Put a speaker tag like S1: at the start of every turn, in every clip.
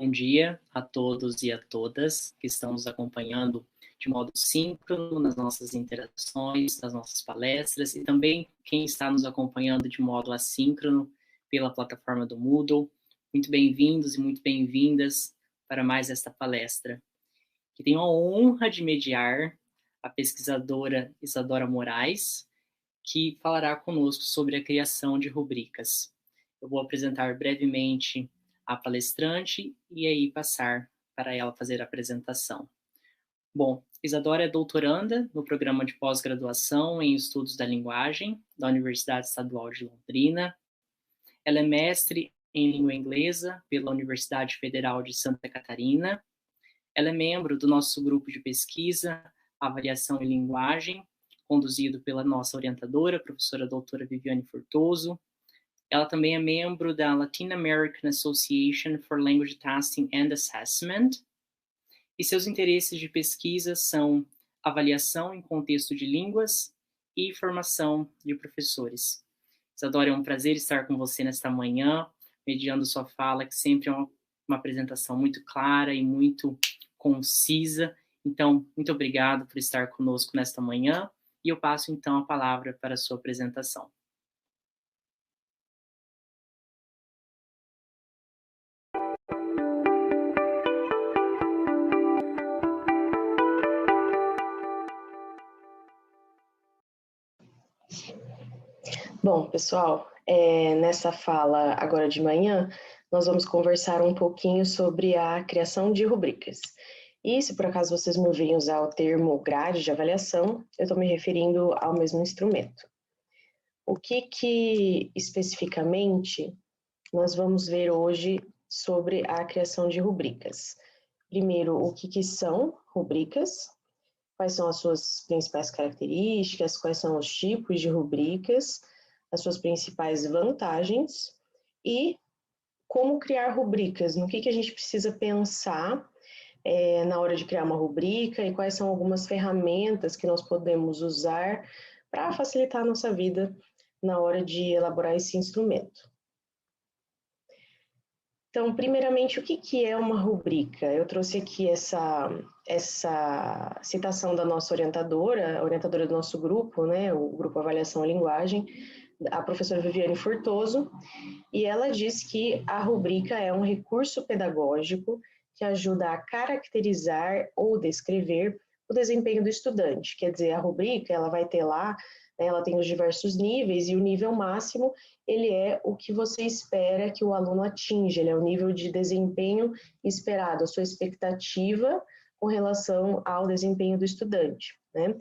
S1: Bom dia a todos e a todas que estão nos acompanhando de modo síncrono nas nossas interações, nas nossas palestras, e também quem está nos acompanhando de modo assíncrono pela plataforma do Moodle. Muito bem-vindos e muito bem-vindas para mais esta palestra, que tem a honra de mediar a pesquisadora Isadora Moraes, que falará conosco sobre a criação de rubricas. Eu vou apresentar brevemente a palestrante e aí passar para ela fazer a apresentação. Bom, Isadora é doutoranda no programa de pós-graduação em Estudos da Linguagem da Universidade Estadual de Londrina. Ela é mestre em língua inglesa pela Universidade Federal de Santa Catarina. Ela é membro do nosso grupo de pesquisa, Avaliação e Linguagem, conduzido pela nossa orientadora, professora doutora Viviane Fortoso. Ela também é membro da Latin American Association for Language Testing and Assessment, e seus interesses de pesquisa são avaliação em contexto de línguas e formação de professores. Isadora, é um prazer estar com você nesta manhã, mediando sua fala, que sempre é uma apresentação muito clara e muito concisa. Então, muito obrigado por estar conosco nesta manhã, e eu passo então a palavra para a sua apresentação.
S2: Bom, pessoal, nessa fala agora de manhã, nós vamos conversar um pouquinho sobre a criação de rubricas. E se por acaso vocês me ouvirem usar o termo grade de avaliação, eu estou me referindo ao mesmo instrumento. O que especificamente nós vamos ver hoje sobre a criação de rubricas? Primeiro, o que são rubricas? Quais são as suas principais características? Quais são os tipos de rubricas? As suas principais vantagens e como criar rubricas, no que a gente precisa pensar na hora de criar uma rubrica e quais são algumas ferramentas que nós podemos usar para facilitar a nossa vida na hora de elaborar esse instrumento. Então, primeiramente, o que é uma rubrica? Eu trouxe aqui essa citação da nossa orientadora, a orientadora do nosso grupo, né, o Grupo Avaliação e Linguagem, a professora Viviane Fortoso, e ela diz que a rubrica é um recurso pedagógico que ajuda a caracterizar ou descrever o desempenho do estudante. Quer dizer, a rubrica, ela vai ter lá, né, ela tem os diversos níveis, e o nível máximo, ele é o que você espera que o aluno atinja, ele é o nível de desempenho esperado, a sua expectativa com relação ao desempenho do estudante, né?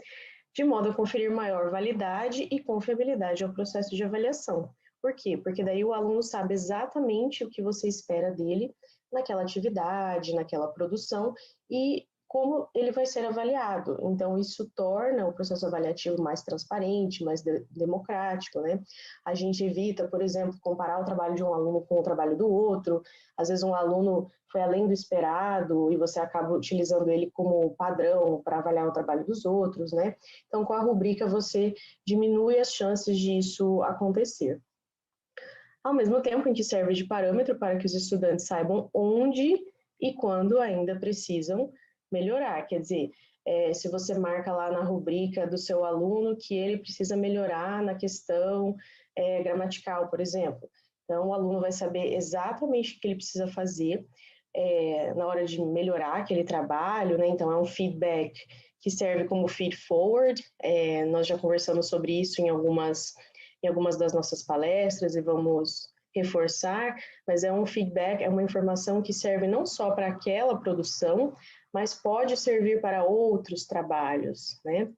S2: De modo a conferir maior validade e confiabilidade ao processo de avaliação. Por quê? Porque daí o aluno sabe exatamente o que você espera dele naquela atividade, naquela produção e como ele vai ser avaliado. Então, isso torna o processo avaliativo mais transparente, mais democrático, né? A gente evita, por exemplo, comparar o trabalho de um aluno com o trabalho do outro. Às vezes um aluno foi além do esperado e você acaba utilizando ele como padrão para avaliar o trabalho dos outros, né? Então, com a rubrica, você diminui as chances disso acontecer. Ao mesmo tempo em que serve de parâmetro para que os estudantes saibam onde e quando ainda precisam melhorar. Quer dizer, se você marca lá na rubrica do seu aluno que ele precisa melhorar na questão gramatical, por exemplo. Então, o aluno vai saber exatamente o que ele precisa fazer na hora de melhorar aquele trabalho, né? Então, é um feedback que serve como feed forward. Nós já conversamos sobre isso em algumas das nossas palestras e vamos reforçar, mas é um feedback, é uma informação que serve não só para aquela produção, mas pode servir para outros trabalhos, né?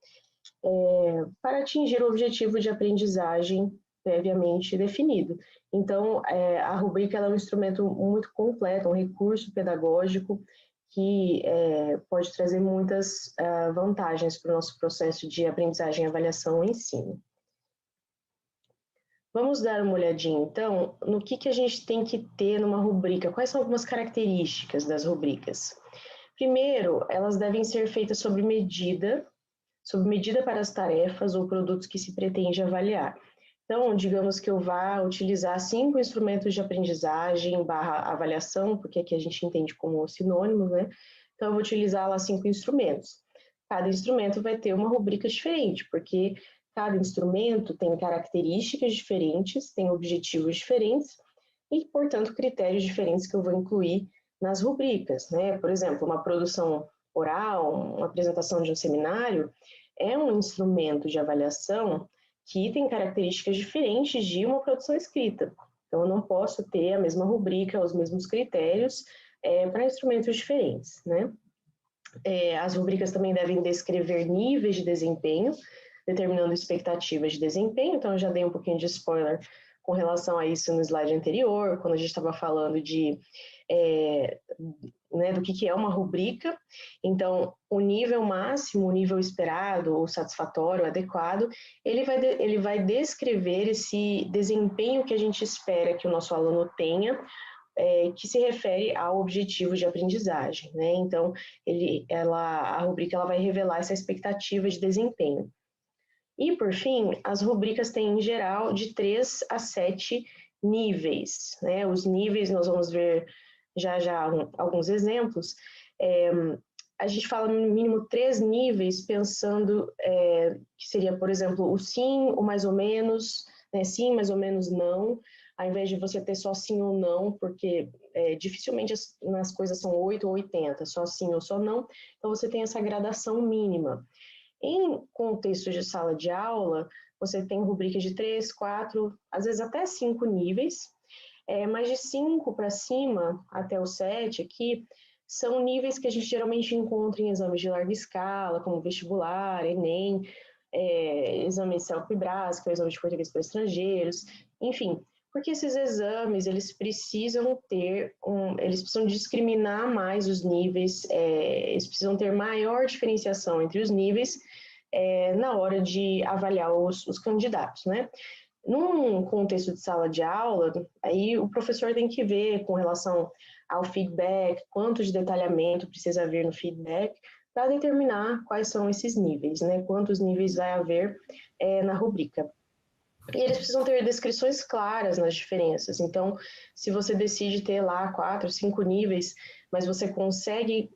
S2: Para atingir o objetivo de aprendizagem previamente definido. Então, a rubrica ela é um instrumento muito completo, um recurso pedagógico que pode trazer muitas vantagens para o nosso processo de aprendizagem, avaliação e ensino. Vamos dar uma olhadinha, então, no que a gente tem que ter numa rubrica, quais são algumas características das rubricas. Primeiro, elas devem ser feitas sob medida para as tarefas ou produtos que se pretende avaliar. Então, digamos que eu vá utilizar 5 instrumentos de aprendizagem barra avaliação, porque aqui a gente entende como sinônimos, né? Então, eu vou utilizar lá 5 instrumentos. Cada instrumento vai ter uma rubrica diferente, porque cada instrumento tem características diferentes, tem objetivos diferentes e, portanto, critérios diferentes que eu vou incluir nas rubricas, né? Por exemplo, uma produção oral, uma apresentação de um seminário, é um instrumento de avaliação que tem características diferentes de uma produção escrita. Então, eu não posso ter a mesma rubrica, os mesmos critérios para instrumentos diferentes, né? As rubricas também devem descrever níveis de desempenho, determinando expectativas de desempenho. Então, eu já dei um pouquinho de spoiler com relação a isso no slide anterior, quando a gente estava falando de né, do que é uma rubrica. Então, o nível máximo, o nível esperado, ou satisfatório, adequado, ele vai descrever esse desempenho que a gente espera que o nosso aluno tenha, que se refere ao objetivo de aprendizagem, né? Então, a rubrica ela vai revelar essa expectativa de desempenho. E, por fim, as rubricas têm, em geral, de 3 a 7 níveis, né? Os níveis, nós vamos ver já alguns exemplos. A gente fala no mínimo 3 níveis, pensando que seria, por exemplo, o sim, o mais ou menos, né? Sim, mais ou menos, não, ao invés de você ter só sim ou não, porque dificilmente as coisas são 8 ou 80, só sim ou só não, então você tem essa gradação mínima. Em contextos de sala de aula, você tem rubricas de 3, 4, às vezes até 5 níveis, mas de 5 para cima, até o 7 aqui, são níveis que a gente geralmente encontra em exames de larga escala, como vestibular, Enem, exame CELP-Brás, que é o exame de português para estrangeiros, enfim, porque esses exames, eles precisam discriminar mais os níveis, eles precisam ter maior diferenciação entre os níveis na hora de avaliar os candidatos, né? Num contexto de sala de aula, aí o professor tem que ver com relação ao feedback, quanto de detalhamento precisa haver no feedback, para determinar quais são esses níveis, né? Quantos níveis vai haver na rubrica. E eles precisam ter descrições claras nas diferenças. Então, se você decide ter lá 4, 5 níveis, mas você consegue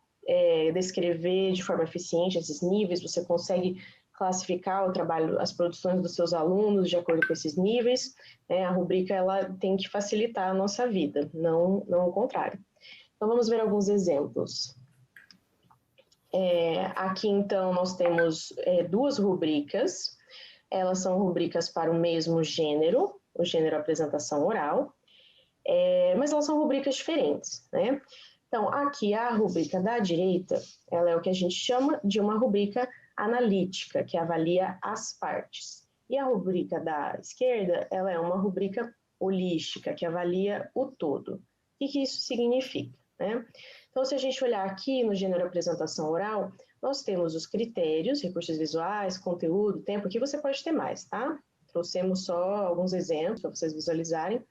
S2: descrever de forma eficiente esses níveis, você consegue classificar o trabalho, as produções dos seus alunos de acordo com esses níveis, a rubrica ela tem que facilitar a nossa vida, não o contrário. Então, vamos ver alguns exemplos. Aqui, então, nós temos 2 rubricas. Elas são rubricas para o mesmo gênero, o gênero apresentação oral, mas elas são rubricas diferentes, né? Então, aqui a rubrica da direita, ela é o que a gente chama de uma rubrica analítica, que avalia as partes. E a rubrica da esquerda, ela é uma rubrica holística, que avalia o todo. O que isso significa, né? Então, se a gente olhar aqui no gênero apresentação oral, nós temos os critérios, recursos visuais, conteúdo, tempo, aqui você pode ter mais, tá? Trouxemos só alguns exemplos para vocês visualizarem.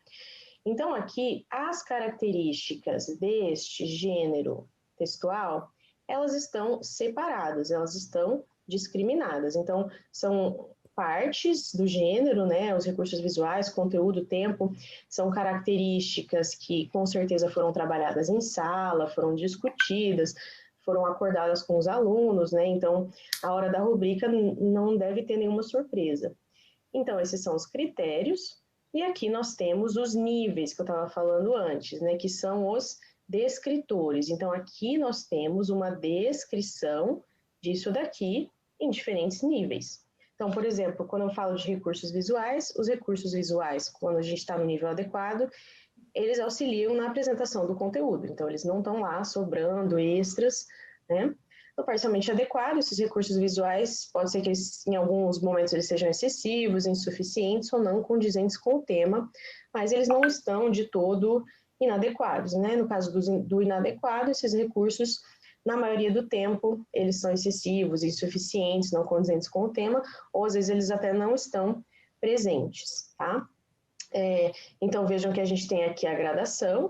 S2: Então, aqui, as características deste gênero textual, elas estão separadas, elas estão discriminadas. Então, são partes do gênero, né? Os recursos visuais, conteúdo, tempo, são características que, com certeza, foram trabalhadas em sala, foram discutidas, foram acordadas com os alunos, né? Então, a hora da rubrica não deve ter nenhuma surpresa. Então, esses são os critérios, e aqui nós temos os níveis que eu estava falando antes, né? Que são os descritores. Então, aqui nós temos uma descrição disso daqui em diferentes níveis. Então, por exemplo, quando eu falo de recursos visuais, os recursos visuais, quando a gente está no nível adequado, eles auxiliam na apresentação do conteúdo. Então, eles não estão lá sobrando extras, né? No parcialmente adequado, esses recursos visuais, pode ser que eles, em alguns momentos eles sejam excessivos, insuficientes ou não condizentes com o tema, mas eles não estão de todo inadequados, né? No caso do inadequado, esses recursos, na maioria do tempo, eles são excessivos, insuficientes, não condizentes com o tema, ou às vezes eles até não estão presentes, tá? Então, vejam que a gente tem aqui a gradação.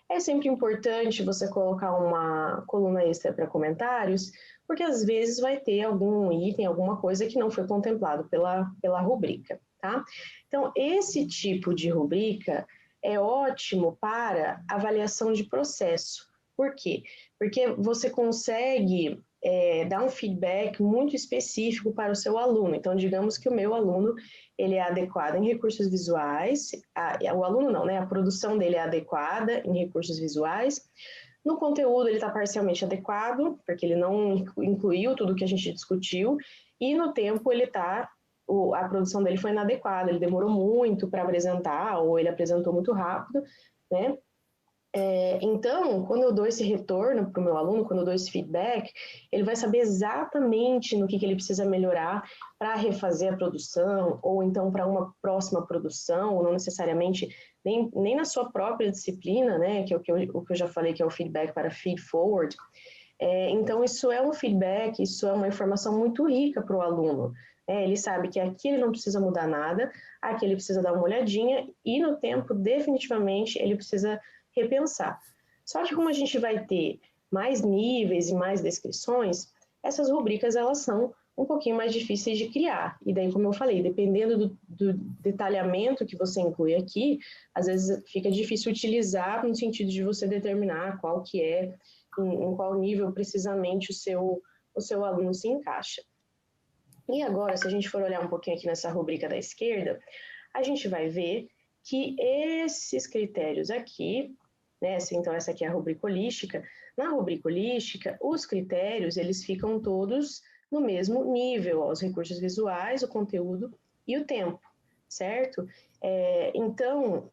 S2: É sempre importante você colocar uma coluna extra para comentários, porque às vezes vai ter algum item, alguma coisa que não foi contemplado pela rubrica, tá? Então, esse tipo de rubrica é ótimo para avaliação de processo. Por quê? Porque você consegue dar um feedback muito específico para o seu aluno. Então, digamos que o meu aluno, ele é adequado em recursos visuais, o aluno não, né? A produção dele é adequada em recursos visuais. No conteúdo, ele está parcialmente adequado, porque ele não incluiu tudo que a gente discutiu, e no tempo, a produção dele foi inadequada, ele demorou muito para apresentar, ou ele apresentou muito rápido, né? Então, quando eu dou esse retorno para o meu aluno, quando eu dou esse feedback, ele vai saber exatamente no que ele precisa melhorar para refazer a produção, ou então para uma próxima produção, ou não necessariamente nem na sua própria disciplina, né, que é o que eu já falei, que é o feedback para feed forward. Então, isso é um feedback, isso é uma informação muito rica para o aluno. Ele sabe que aqui ele não precisa mudar nada, aqui ele precisa dar uma olhadinha, e no tempo, definitivamente, ele precisa repensar. Só que como a gente vai ter mais níveis e mais descrições, essas rubricas elas são um pouquinho mais difíceis de criar. E daí, como eu falei, dependendo do detalhamento que você inclui aqui, às vezes fica difícil utilizar no sentido de você determinar qual que é, em qual nível precisamente o seu aluno se encaixa. E agora, se a gente for olhar um pouquinho aqui nessa rubrica da esquerda, a gente vai ver que esses critérios aqui, né, então essa aqui é a rubrica holística, na rubrica holística, os critérios, eles ficam todos no mesmo nível, os recursos visuais, o conteúdo e o tempo, certo? Então,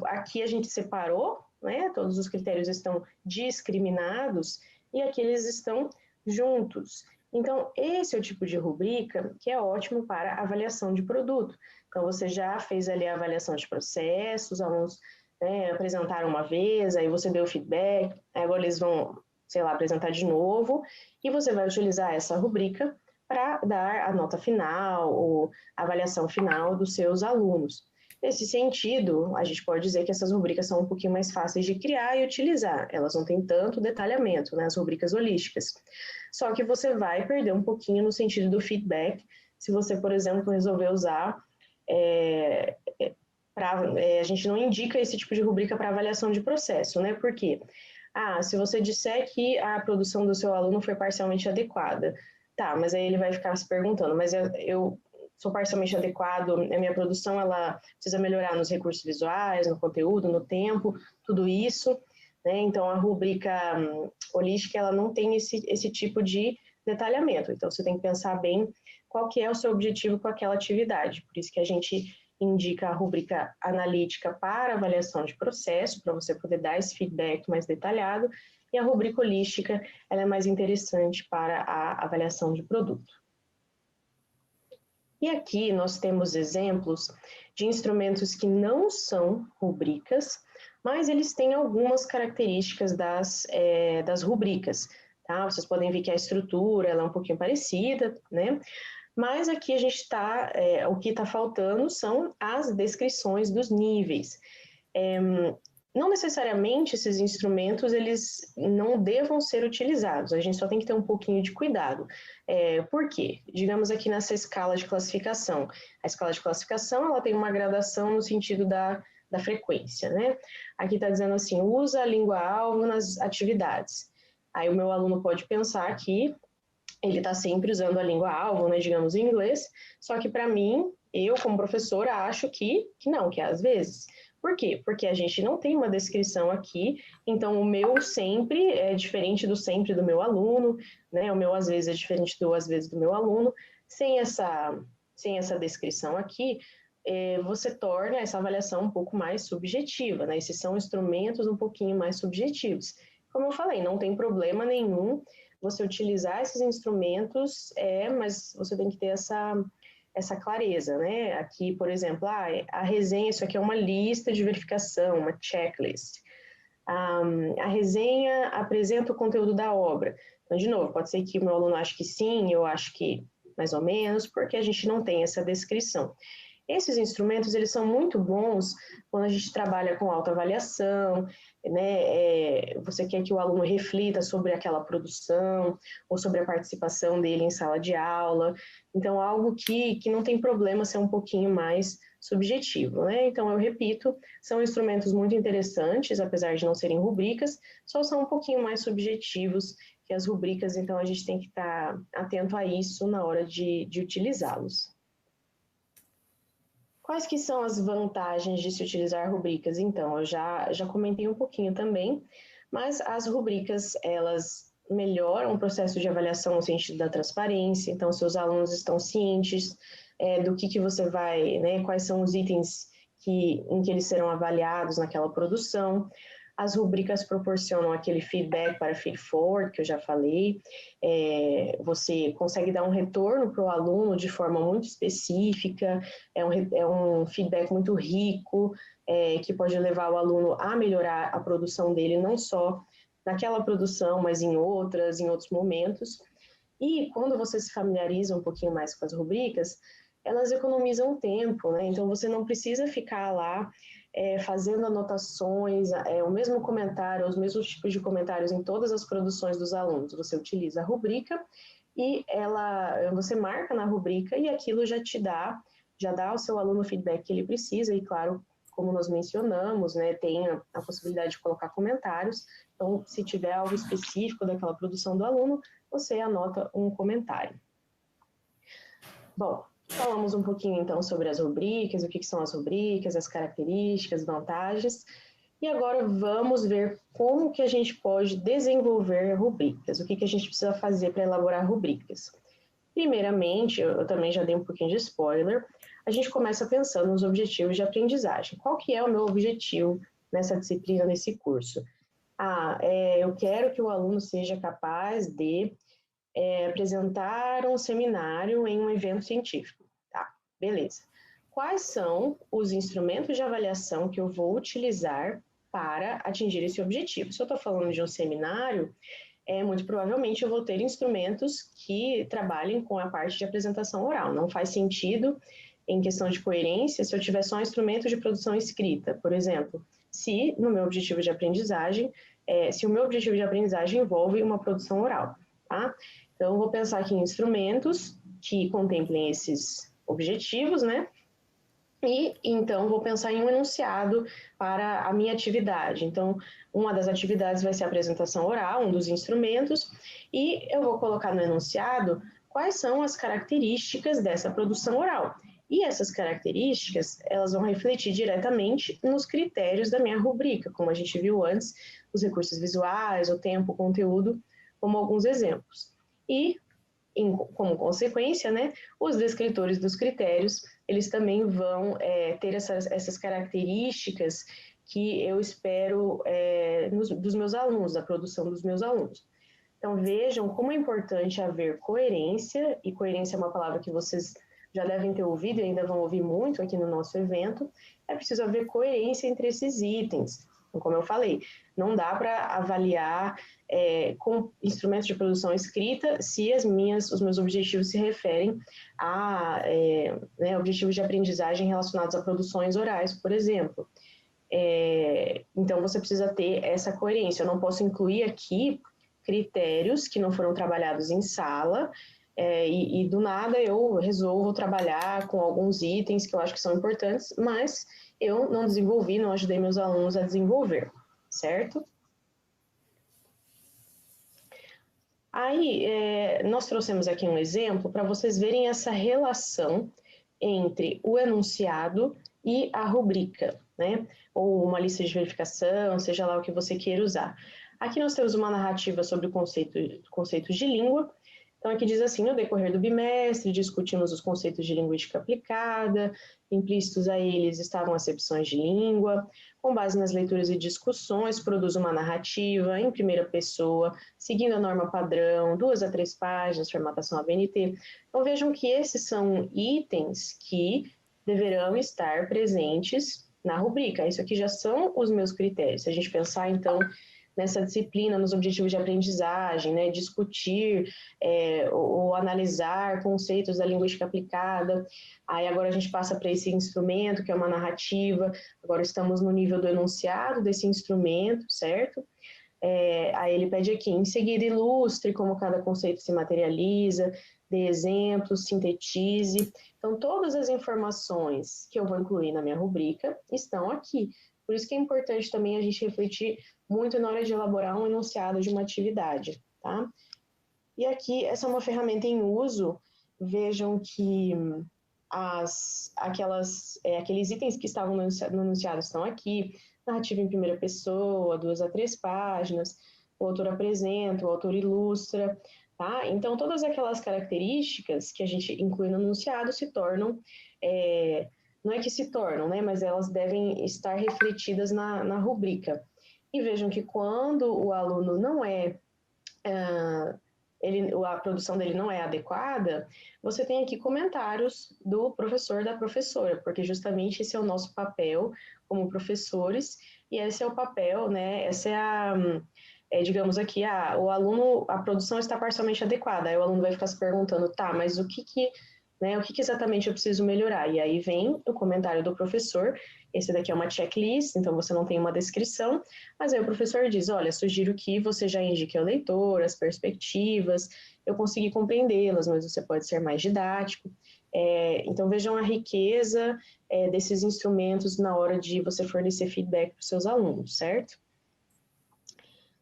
S2: aqui a gente separou, né, todos os critérios estão discriminados e aqui eles estão juntos. Então, esse é o tipo de rubrica que é ótimo para avaliação de produto. Então, você já fez ali a avaliação de processos, os alunos apresentaram uma vez, aí você deu feedback, agora eles vão, sei lá, apresentar de novo, e você vai utilizar essa rubrica para dar a nota final ou a avaliação final dos seus alunos. Nesse sentido, a gente pode dizer que essas rubricas são um pouquinho mais fáceis de criar e utilizar, elas não têm tanto detalhamento, né, as rubricas holísticas. Só que você vai perder um pouquinho no sentido do feedback, se você, por exemplo, resolver usar a gente não indica esse tipo de rubrica para avaliação de processo, né? Por quê? Se você disser que a produção do seu aluno foi parcialmente adequada, tá, mas aí ele vai ficar se perguntando, mas eu sou parcialmente adequado, a minha produção, ela precisa melhorar nos recursos visuais, no conteúdo, no tempo, tudo isso, né? Então, a rubrica holística, ela não tem esse tipo de detalhamento, então você tem que pensar bem qual que é o seu objetivo com aquela atividade, por isso que a gente indica a rubrica analítica para avaliação de processo, para você poder dar esse feedback mais detalhado, e a rubrica holística, ela é mais interessante para a avaliação de produto. E aqui nós temos exemplos de instrumentos que não são rubricas, mas eles têm algumas características das rubricas, tá? Vocês podem ver que a estrutura ela é um pouquinho parecida, né? Mas aqui a gente está, o que está faltando são as descrições dos níveis. Não necessariamente esses instrumentos, eles não devam ser utilizados, a gente só tem que ter um pouquinho de cuidado. Por quê? Digamos aqui nessa escala de classificação. A escala de classificação, ela tem uma gradação no sentido da frequência, né? Aqui está dizendo assim, usa a língua-alvo nas atividades. Aí o meu aluno pode pensar que ele está sempre usando a língua-alvo, né, digamos, em inglês, só que para mim, eu como professora, acho que não, que às vezes. Por quê? Porque a gente não tem uma descrição aqui, então o meu sempre é diferente do sempre do meu aluno, né, o meu às vezes é diferente do às vezes do meu aluno, sem essa descrição aqui, você torna essa avaliação um pouco mais subjetiva, né, esses são instrumentos um pouquinho mais subjetivos. Como eu falei, não tem problema nenhum você utilizar esses instrumentos, mas você tem que ter essa clareza, né? Aqui, por exemplo, a resenha, isso aqui é uma lista de verificação, uma checklist. A resenha apresenta o conteúdo da obra. Então, de novo, pode ser que o meu aluno ache que sim, eu acho que mais ou menos, porque a gente não tem essa descrição. Esses instrumentos, eles são muito bons quando a gente trabalha com autoavaliação, né? Você quer que o aluno reflita sobre aquela produção ou sobre a participação dele em sala de aula. Então, algo que não tem problema ser um pouquinho mais subjetivo, né? Então, eu repito, são instrumentos muito interessantes, apesar de não serem rubricas, só são um pouquinho mais subjetivos que as rubricas, então a gente tem que estar atento a isso na hora de utilizá-los. Quais que são as vantagens de se utilizar rubricas? Então, eu já comentei um pouquinho também, mas as rubricas, elas melhoram o processo de avaliação no sentido da transparência, então seus alunos estão cientes do que você vai, né, quais são os itens em que eles serão avaliados naquela produção. As rubricas proporcionam aquele feedback para feed-forward, que eu já falei. Você consegue dar um retorno para o aluno de forma muito específica, é um feedback muito rico, que pode levar o aluno a melhorar a produção dele, não só naquela produção, mas em outros momentos. E quando você se familiariza um pouquinho mais com as rubricas, elas economizam tempo, né? Então, você não precisa ficar lá fazendo anotações, o mesmo comentário, os mesmos tipos de comentários em todas as produções dos alunos. Você utiliza a rubrica e você marca na rubrica e aquilo já dá ao seu aluno o feedback que ele precisa e, claro, como nós mencionamos, né, tem a possibilidade de colocar comentários. Então, se tiver algo específico daquela produção do aluno, você anota um comentário. Bom, falamos um pouquinho, então, sobre as rubricas, o que são as rubricas, as características, vantagens. E agora vamos ver como que a gente pode desenvolver rubricas, o que a gente precisa fazer para elaborar rubricas. Primeiramente, eu também já dei um pouquinho de spoiler, a gente começa pensando nos objetivos de aprendizagem. Qual que é o meu objetivo nessa disciplina, nesse curso? Eu quero que o aluno seja capaz de apresentar um seminário em um evento científico. Tá, beleza. Quais são os instrumentos de avaliação que eu vou utilizar para atingir esse objetivo? Se eu estou falando de um seminário, muito provavelmente eu vou ter instrumentos que trabalhem com a parte de apresentação oral. Não faz sentido, em questão de coerência, se eu tiver só instrumento de produção escrita, por exemplo, se o meu objetivo de aprendizagem envolve uma produção oral, tá? Então, eu vou pensar aqui em instrumentos que contemplem esses objetivos, né? E, então, vou pensar em um enunciado para a minha atividade. Então, uma das atividades vai ser a apresentação oral, um dos instrumentos, e eu vou colocar no enunciado quais são as características dessa produção oral. E essas características, elas vão refletir diretamente nos critérios da minha rubrica, como a gente viu antes, os recursos visuais, o tempo, o conteúdo, como alguns exemplos. E, como consequência, né, os descritores dos critérios, eles também vão ter essas características que eu espero dos meus alunos, da produção dos meus alunos. Então, vejam como é importante haver coerência, e coerência é uma palavra que vocês já devem ter ouvido e ainda vão ouvir muito aqui no nosso evento. É preciso haver coerência entre esses itens. Então, como eu falei, não dá para avaliar com instrumentos de produção escrita se os meus objetivos se referem a objetivos de aprendizagem relacionados a produções orais, por exemplo. Então, você precisa ter essa coerência. Eu não posso incluir aqui critérios que não foram trabalhados em sala e do nada eu resolvo trabalhar com alguns itens que eu acho que são importantes, mas eu não desenvolvi, não ajudei meus alunos a desenvolver, certo? Aí, nós trouxemos aqui um exemplo para vocês verem essa relação entre o enunciado e a rubrica, né? Ou uma lista de verificação, seja lá o que você queira usar. Aqui nós temos uma narrativa sobre o conceitos de língua. Então, aqui diz assim: no decorrer do bimestre, discutimos os conceitos de linguística aplicada, implícitos a eles estavam acepções de língua. Com base nas leituras e discussões, produz uma narrativa em primeira pessoa, seguindo a norma padrão, 2 a 3 páginas, formatação ABNT. Então, vejam que esses são itens que deverão estar presentes na rubrica. Isso aqui já são os meus critérios. Se a gente pensar, então, nessa disciplina, nos objetivos de aprendizagem, né, discutir ou analisar conceitos da linguística aplicada. Aí agora a gente passa para esse instrumento, que é uma narrativa, agora estamos no nível do enunciado desse instrumento, certo? Aí ele pede aqui, em seguida ilustre como cada conceito se materializa, dê exemplos, sintetize. Então, todas as informações que eu vou incluir na minha rubrica estão aqui. Por isso que é importante também a gente refletir muito na hora de elaborar um enunciado de uma atividade, tá? E aqui, essa é uma ferramenta em uso. Vejam que aqueles itens que estavam no enunciado estão aqui. Narrativa em primeira pessoa, 2 a 3 páginas, o autor apresenta, o autor ilustra, tá? Então, todas aquelas características que a gente inclui no enunciado se tornam, não é que se tornam, né? Mas elas devem estar refletidas na rubrica. E vejam que quando o aluno não a produção dele não é adequada, você tem aqui comentários do professor, da professora, porque justamente esse é o nosso papel como professores, e esse é o papel, né, essa digamos aqui, o aluno, a produção está parcialmente adequada, aí o aluno vai ficar se perguntando, tá, mas o que exatamente eu preciso melhorar? E aí vem o comentário do professor, esse daqui é uma checklist, então você não tem uma descrição, mas aí o professor diz, olha, sugiro que você já indique ao leitor as perspectivas, eu consegui compreendê-las, mas você pode ser mais didático. Então vejam a riqueza desses instrumentos na hora de você fornecer feedback para os seus alunos, certo?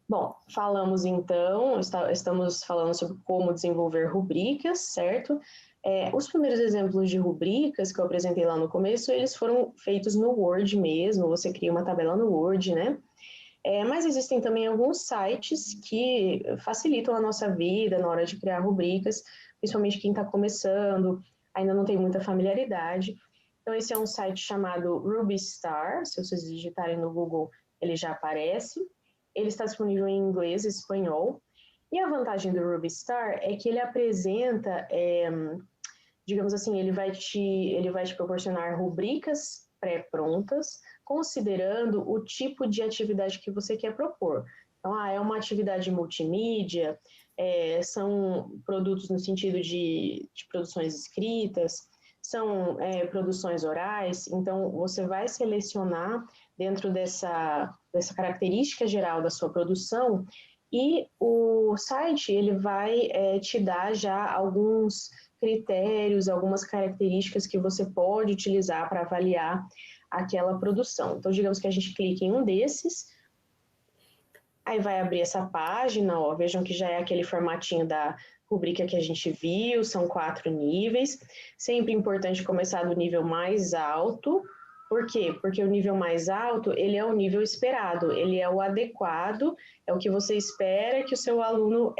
S2: Bom, falamos então, estamos falando sobre como desenvolver rubricas, certo? Os primeiros exemplos de rubricas que eu apresentei lá no começo, eles foram feitos no Word mesmo, você cria uma tabela no Word, né? Mas existem também alguns sites que facilitam a nossa vida na hora de criar rubricas, principalmente quem está começando, ainda não tem muita familiaridade. Então, esse é um site chamado Rubystar, se vocês digitarem no Google, ele já aparece. Ele está disponível em inglês e espanhol. E a vantagem do Rubystar é que ele apresenta, digamos assim, ele vai te proporcionar rubricas pré-prontas, considerando o tipo de atividade que você quer propor. Então, é uma atividade multimídia, são produtos no sentido de produções escritas, são produções orais, então você vai selecionar dentro dessa característica geral da sua produção e o site ele vai te dar já alguns critérios, algumas características que você pode utilizar para avaliar aquela produção. Então, digamos que a gente clique em um desses, aí vai abrir essa página, ó, vejam que já é aquele formatinho da rubrica que a gente viu, são 4 níveis, sempre importante começar do nível mais alto. Por quê? Porque o nível mais alto, ele é o nível esperado, ele é o adequado, é o que você espera que o seu aluno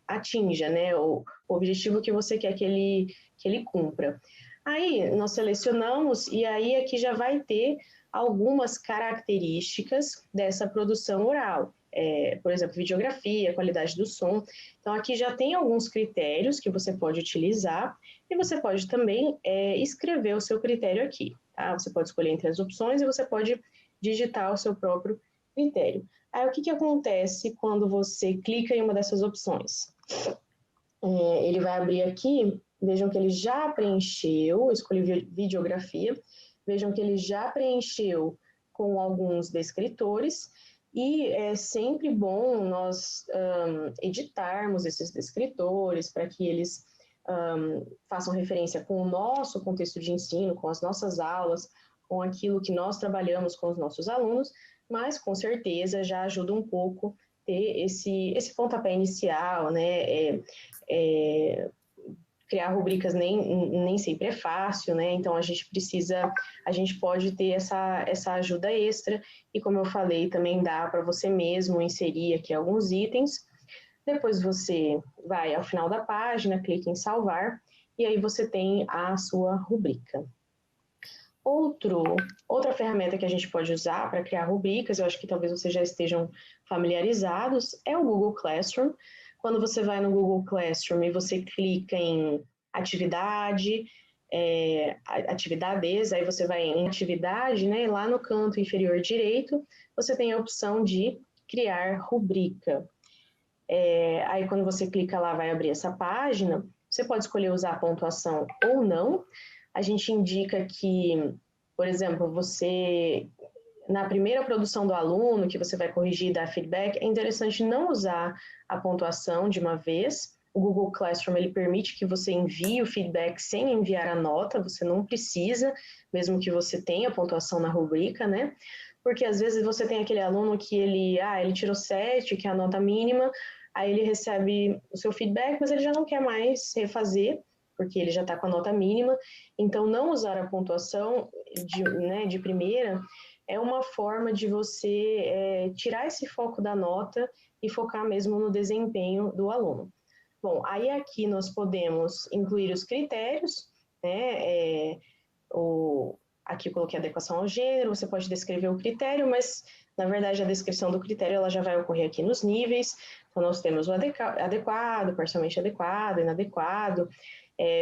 S2: atinja, né? O objetivo que você quer que ele cumpra. Aí, nós selecionamos e aí aqui já vai ter algumas características dessa produção oral. Por exemplo, videografia, qualidade do som. Então, aqui já tem alguns critérios que você pode utilizar e você pode também escrever o seu critério aqui. Tá? Você pode escolher entre as opções e você pode digitar o seu próprio critério. Aí, o que acontece quando você clica em uma dessas opções? Ele vai abrir aqui, vejam que ele já preencheu, eu escolhi videografia, vejam que ele já preencheu com alguns descritores, e é sempre bom nós editarmos esses descritores para que eles façam referência com o nosso contexto de ensino, com as nossas aulas, com aquilo que nós trabalhamos com os nossos alunos, mas com certeza já ajuda um pouco ter esse pontapé inicial, né? Criar rubricas nem sempre é fácil, né? Então a gente pode ter essa ajuda extra, e como eu falei, também dá para você mesmo inserir aqui alguns itens. Depois você vai ao final da página, clica em salvar, e aí você tem a sua rubrica. Outra ferramenta que a gente pode usar para criar rubricas, eu acho que talvez vocês já estejam familiarizados, é o Google Classroom. Quando você vai no Google Classroom e você clica em atividades, aí você vai em atividade, né? Lá no canto inferior direito, você tem a opção de criar rubrica. Aí quando você clica lá, vai abrir essa página, você pode escolher usar a pontuação ou não. A gente indica que, por exemplo, na primeira produção do aluno, que você vai corrigir e dar feedback, é interessante não usar a pontuação de uma vez. O Google Classroom, ele permite que você envie o feedback sem enviar a nota, você não precisa, mesmo que você tenha pontuação na rubrica, né? Porque às vezes você tem aquele aluno que ele tirou 7, que é a nota mínima, aí ele recebe o seu feedback, mas ele já não quer mais refazer, porque ele já está com a nota mínima. Então, não usar a pontuação de primeira é uma forma de você tirar esse foco da nota e focar mesmo no desempenho do aluno. Bom, aí aqui nós podemos incluir os critérios, né? Aqui eu coloquei adequação ao gênero, você pode descrever o critério, mas na verdade a descrição do critério ela já vai ocorrer aqui nos níveis. Então nós temos o adequado, parcialmente adequado, inadequado.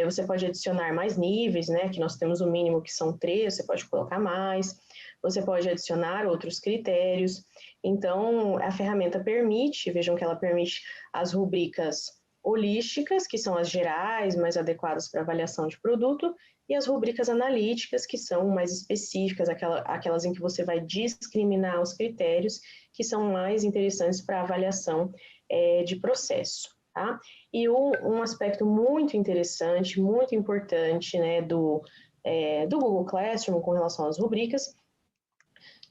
S2: Você pode adicionar mais níveis, né? Aqui nós temos o mínimo que são 3, você pode colocar mais. Você pode adicionar outros critérios. Então, a ferramenta permite, vejam que ela permite as rubricas holísticas, que são as gerais, mais adequadas para avaliação de produto, e as rubricas analíticas, que são mais específicas, aquelas em que você vai discriminar os critérios, que são mais interessantes para avaliação de processo. Tá? E um aspecto muito interessante, muito importante, né, do Google Classroom com relação às rubricas,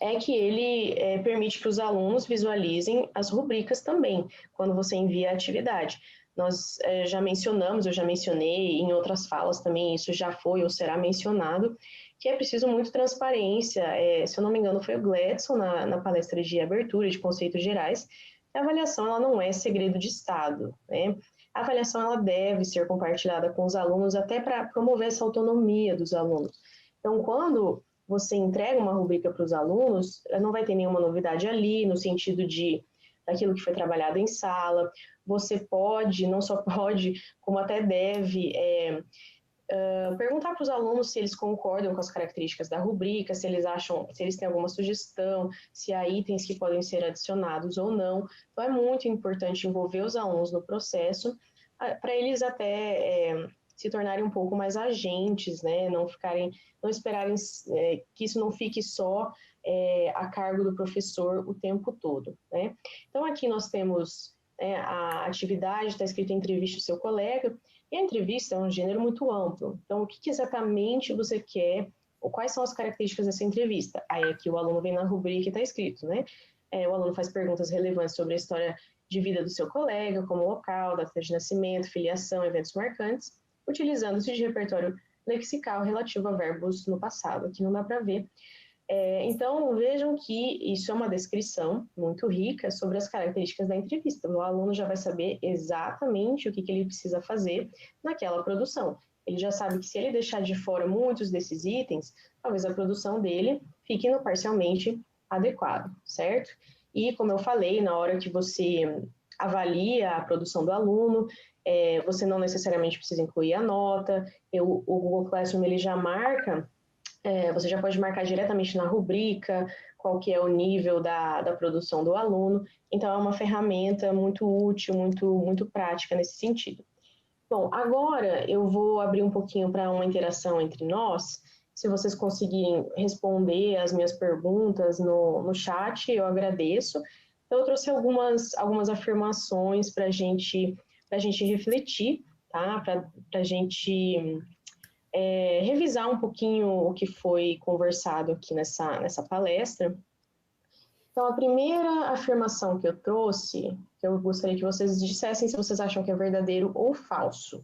S2: é que ele permite que os alunos visualizem as rubricas também, quando você envia a atividade. Nós já mencionamos, eu já mencionei em outras falas também, isso já foi ou será mencionado, que é preciso muito transparência. Se eu não me engano, foi o Gladson na palestra de abertura de conceitos gerais, que a avaliação ela não é segredo de Estado, né? A avaliação ela deve ser compartilhada com os alunos até para promover essa autonomia dos alunos. Então, quando você entrega uma rubrica para os alunos, não vai ter nenhuma novidade ali, no sentido daquilo que foi trabalhado em sala. Você pode, não só pode, como até deve, perguntar para os alunos se eles concordam com as características da rubrica, se eles têm alguma sugestão, se há itens que podem ser adicionados ou não. Então, é muito importante envolver os alunos no processo, para eles até se tornarem um pouco mais agentes, né? Não esperarem que isso não fique só a cargo do professor o tempo todo, né? Então, aqui nós temos a atividade, está escrito entrevista o seu colega, e a entrevista é um gênero muito amplo. Então, o que exatamente você quer, ou quais são as características dessa entrevista? Aí aqui o aluno vem na rubrica e está escrito, né? O aluno faz perguntas relevantes sobre a história de vida do seu colega, como local, data de nascimento, filiação, eventos marcantes, utilizando-se de repertório lexical relativo a verbos no passado. Aqui não dá para ver. Então, vejam que isso é uma descrição muito rica sobre as características da entrevista. O aluno já vai saber exatamente o que ele precisa fazer naquela produção. Ele já sabe que se ele deixar de fora muitos desses itens, talvez a produção dele fique no parcialmente adequado, certo? E, como eu falei, na hora que você avalia a produção do aluno, você não necessariamente precisa incluir a nota. O Google Classroom ele já marca, você já pode marcar diretamente na rubrica qual que é o nível da produção do aluno. Então, é uma ferramenta muito útil, muito prática nesse sentido. Bom, agora eu vou abrir um pouquinho para uma interação entre nós. Se vocês conseguirem responder as minhas perguntas no chat, eu agradeço. Então, eu trouxe algumas afirmações para a gente refletir, tá? Para a gente revisar um pouquinho o que foi conversado aqui nessa palestra. Então, a primeira afirmação que eu trouxe, que eu gostaria que vocês dissessem se vocês acham que é verdadeiro ou falso.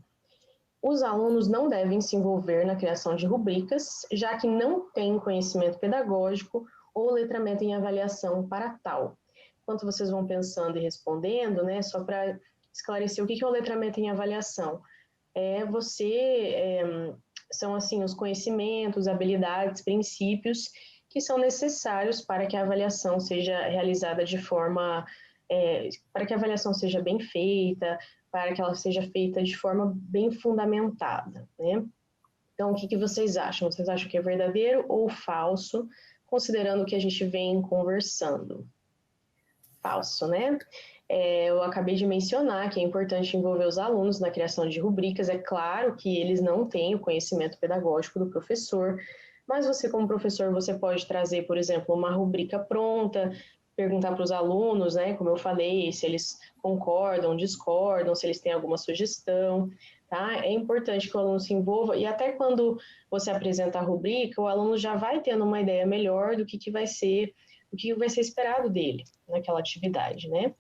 S2: Os alunos não devem se envolver na criação de rubricas, já que não têm conhecimento pedagógico ou letramento em avaliação para tal. Enquanto vocês vão pensando e respondendo, né, só para esclarecer o que é o letramento em avaliação. São assim os conhecimentos, habilidades, princípios que são necessários para que a avaliação seja realizada para que a avaliação seja bem feita, para que ela seja feita de forma bem fundamentada, né? Então, o que vocês acham? Vocês acham que é verdadeiro ou falso, considerando o que a gente vem conversando? Falso, né? Eu acabei de mencionar que é importante envolver os alunos na criação de rubricas. É claro que eles não têm o conhecimento pedagógico do professor, mas você, como professor, você pode trazer, por exemplo, uma rubrica pronta, perguntar para os alunos, né, como eu falei, se eles concordam, discordam, se eles têm alguma sugestão, tá? É importante que o aluno se envolva, e até quando você apresenta a rubrica, o aluno já vai tendo uma ideia melhor do que vai ser, o que vai ser esperado dele naquela atividade, né?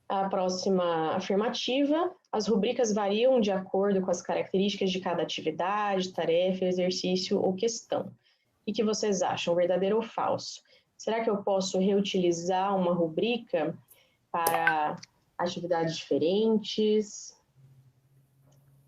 S2: A próxima afirmativa, as rubricas variam de acordo com as características de cada atividade, tarefa, exercício ou questão. O que vocês acham, verdadeiro ou falso? Será que eu posso reutilizar uma rubrica para atividades diferentes?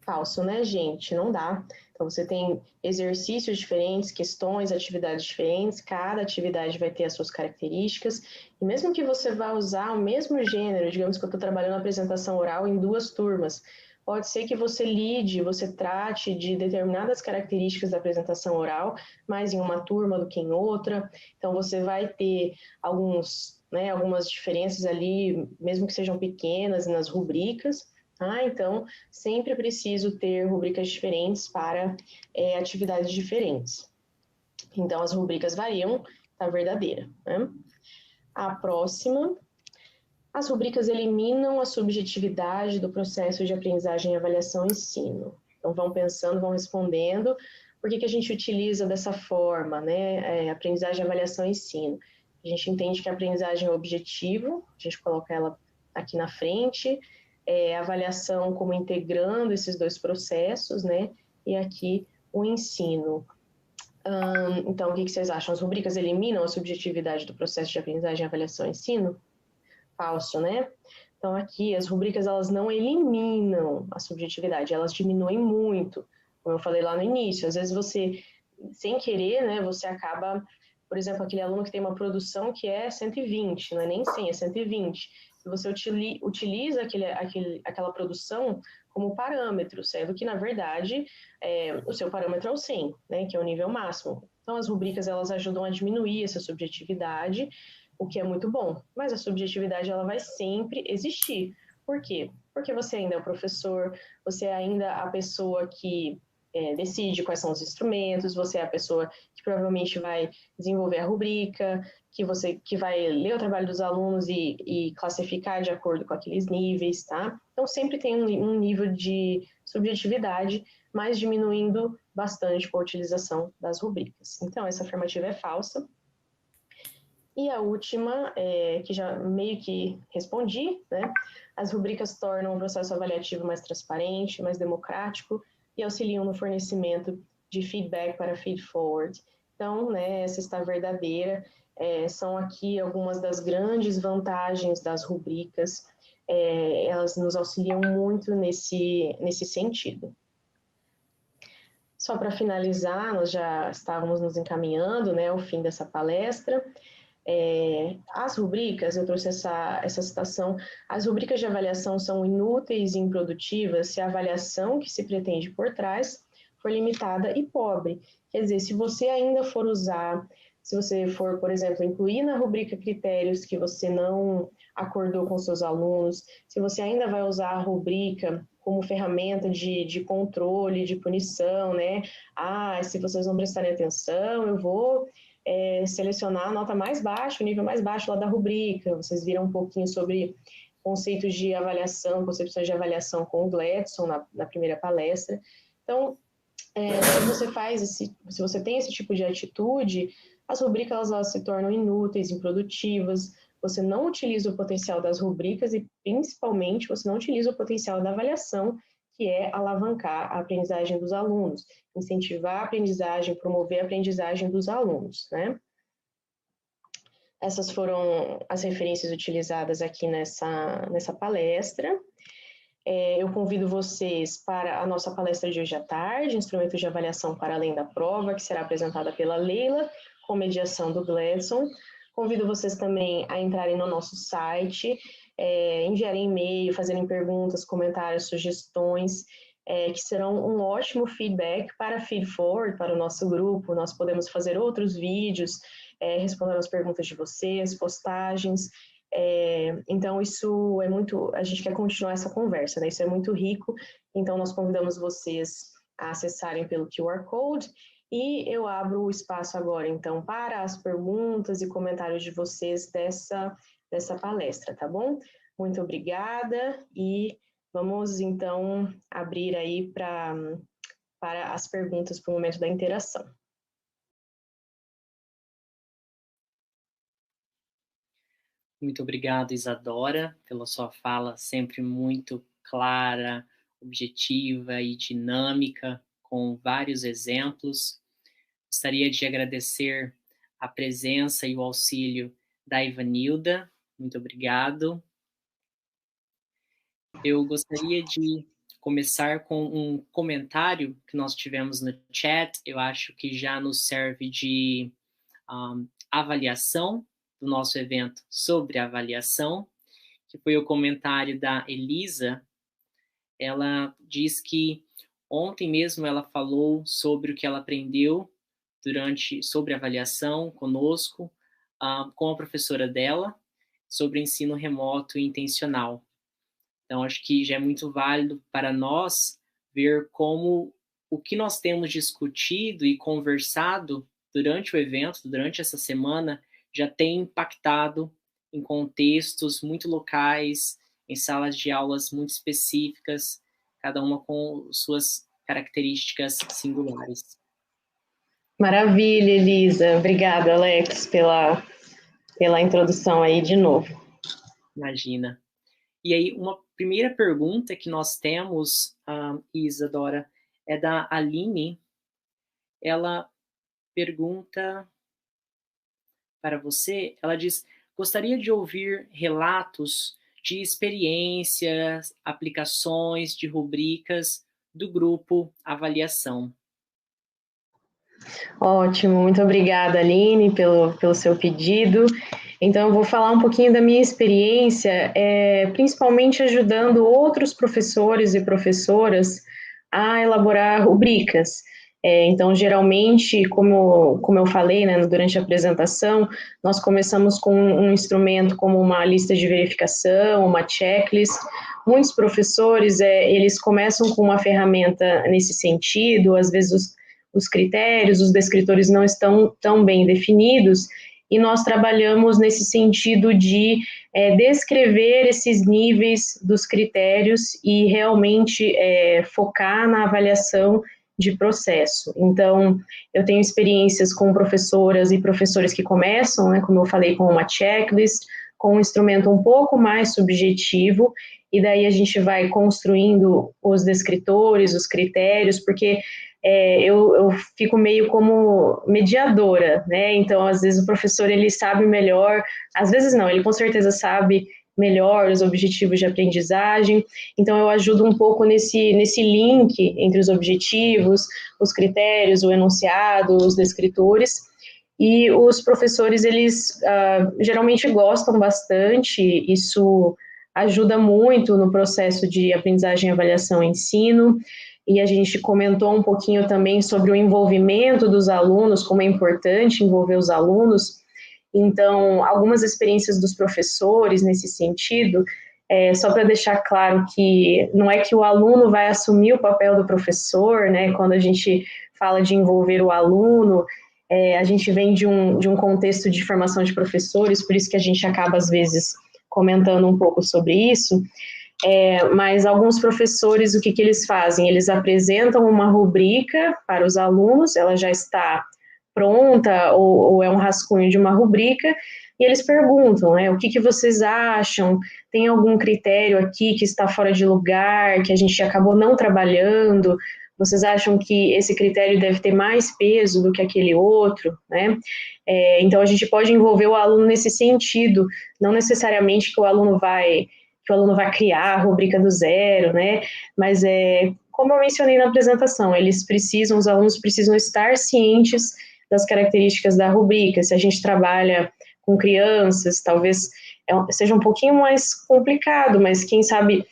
S2: Falso, né, gente? Não dá. Então, você tem exercícios diferentes, questões, atividades diferentes, cada atividade vai ter as suas características, e mesmo que você vá usar o mesmo gênero, digamos que eu estou trabalhando a apresentação oral em 2 turmas, pode ser que você lide, você trate de determinadas características da apresentação oral, mais em uma turma do que em outra, então você vai ter algumas diferenças ali, mesmo que sejam pequenas, nas rubricas. Então, sempre é preciso ter rubricas diferentes para atividades diferentes. Então, as rubricas variam, tá verdadeira, né? A próxima, as rubricas eliminam a subjetividade do processo de aprendizagem, avaliação e ensino. Então, vão pensando, vão respondendo, por que a gente utiliza dessa forma, né? Aprendizagem, avaliação e ensino. A gente entende que a aprendizagem é objetivo, a gente coloca ela aqui na frente, avaliação como integrando esses 2 processos, né? E aqui o ensino. Então, o que vocês acham? As rubricas eliminam a subjetividade do processo de aprendizagem, avaliação e ensino? Falso, né? Então, aqui, as rubricas, elas não eliminam a subjetividade, elas diminuem muito. Como eu falei lá no início, às vezes você, sem querer, né, você acaba, por exemplo, aquele aluno que tem uma produção que é 120, não é nem 100, é 120. Se você utiliza aquela produção como parâmetro, sendo que, na verdade, o seu parâmetro é o 100, né, que é o nível máximo. Então, as rubricas, elas ajudam a diminuir essa subjetividade, o que é muito bom, mas a subjetividade ela vai sempre existir. Por quê? Porque você ainda é o professor, você é ainda a pessoa que decide quais são os instrumentos, você é a pessoa que provavelmente vai desenvolver a rubrica, que vai ler o trabalho dos alunos e classificar de acordo com aqueles níveis, tá? Então, sempre tem um nível de subjetividade, mas diminuindo bastante com a utilização das rubricas. Então, essa afirmativa é falsa. E a última, que já meio que respondi, né? As rubricas tornam o processo avaliativo mais transparente, mais democrático e auxiliam no fornecimento de feedback para feed-forward. Então, né, essa está verdadeira. São aqui algumas das grandes vantagens das rubricas. Elas nos auxiliam muito nesse sentido. Só para finalizar, nós já estávamos nos encaminhando, né, ao fim dessa palestra. As rubricas, eu trouxe essa citação, as rubricas de avaliação são inúteis e improdutivas se a avaliação que se pretende por trás for limitada e pobre. Quer dizer, se você ainda for usar, se você for, por exemplo, incluir na rubrica critérios que você não acordou com seus alunos, se você ainda vai usar a rubrica como ferramenta de controle, de punição, né? Se vocês não prestarem atenção, eu vou selecionar a nota mais baixa, o nível mais baixo lá da rubrica. Vocês viram um pouquinho sobre conceitos de avaliação, concepções de avaliação com o Gladson na primeira palestra. Então, se você tem esse tipo de atitude, as rubricas elas se tornam inúteis, improdutivas, você não utiliza o potencial das rubricas e, principalmente, você não utiliza o potencial da avaliação, que é alavancar a aprendizagem dos alunos, incentivar a aprendizagem, promover a aprendizagem dos alunos, né? Essas foram as referências utilizadas aqui nessa palestra. Eu convido vocês para a nossa palestra de hoje à tarde, Instrumentos de Avaliação para Além da Prova, que será apresentada pela Leila, com mediação do Gladson. Convido vocês também a entrarem no nosso site, enviarem e-mail, fazerem perguntas, comentários, sugestões, que serão um ótimo feedback para feed forward, para o nosso grupo. Nós podemos fazer outros vídeos, respondendo as perguntas de vocês, postagens. Então, isso é muito... A gente quer continuar essa conversa, né? Isso é muito rico. Então, nós convidamos vocês a acessarem pelo QR Code. E eu abro o espaço agora, então, para as perguntas e comentários de vocês dessa palestra, tá bom? Muito obrigada e vamos, então, abrir aí para as perguntas para o momento da interação.
S1: Muito obrigado, Isadora, pela sua fala sempre muito clara, objetiva e dinâmica, com vários exemplos. Gostaria de agradecer a presença e o auxílio da Ivanilda. Muito obrigado. Eu gostaria de começar com um comentário que nós tivemos no chat. Eu acho que já nos serve de avaliação do nosso evento sobre avaliação, que foi o comentário da Elisa. Ela diz que ontem mesmo ela falou sobre o que ela aprendeu sobre avaliação conosco, com a professora dela, sobre ensino remoto e intencional. Então, acho que já é muito válido para nós ver como o que nós temos discutido e conversado durante o evento, durante essa semana, já tem impactado em contextos muito locais, em salas de aulas muito específicas, cada uma com suas características singulares.
S2: Maravilha, Elisa. Obrigada, Alex, pela introdução aí de novo.
S1: Imagina. E aí, uma primeira pergunta que nós temos, Isadora, é da Aline. Ela pergunta para você, ela diz, gostaria de ouvir relatos de experiências, aplicações de rubricas do grupo Avaliação.
S2: Ótimo, muito obrigada, Aline, pelo seu pedido. Então, eu vou falar um pouquinho da minha experiência, principalmente ajudando outros professores e professoras a elaborar rubricas. Então, geralmente, como eu falei, né, durante a apresentação, nós começamos com um instrumento como uma lista de verificação, uma checklist. Muitos professores, eles começam com uma ferramenta nesse sentido, às vezes os critérios, os descritores não estão tão bem definidos, e nós trabalhamos nesse sentido de descrever esses níveis dos critérios e realmente focar na avaliação de processo. Então, eu tenho experiências com professoras e professores que começam, né, como eu falei, com uma checklist, com um instrumento um pouco mais subjetivo, e daí a gente vai construindo os descritores, os critérios, porque eu fico meio como mediadora, né? Então, às vezes o professor, ele sabe melhor, às vezes não, ele com certeza sabe melhor os objetivos de aprendizagem, então eu ajudo um pouco nesse link entre os objetivos, os critérios, o enunciado, os descritores, e os professores, eles geralmente gostam bastante, isso ajuda muito no processo de aprendizagem, avaliação e ensino, e a gente comentou um pouquinho também sobre o envolvimento dos alunos, como é importante envolver os alunos. Então, algumas experiências dos professores nesse sentido, só para deixar claro que não é que o aluno vai assumir o papel do professor, né? Quando a gente fala de envolver o aluno, a gente vem de um contexto de formação de professores, por isso que a gente acaba, às vezes, comentando um pouco sobre isso. Mas alguns professores, o que eles fazem? Eles apresentam uma rubrica para os alunos, ela já está pronta, ou é um rascunho de uma rubrica, e eles perguntam, né, o que vocês acham? Tem algum critério aqui que está fora de lugar, que a gente acabou não trabalhando? Vocês acham que esse critério deve ter mais peso do que aquele outro, né? Então, a gente pode envolver o aluno nesse sentido, não necessariamente que o aluno vai criar a rubrica do zero, né? Mas como eu mencionei na apresentação, os alunos precisam estar cientes das características da rubrica. Se a gente trabalha com crianças, talvez seja um pouquinho mais complicado, mas quem sabe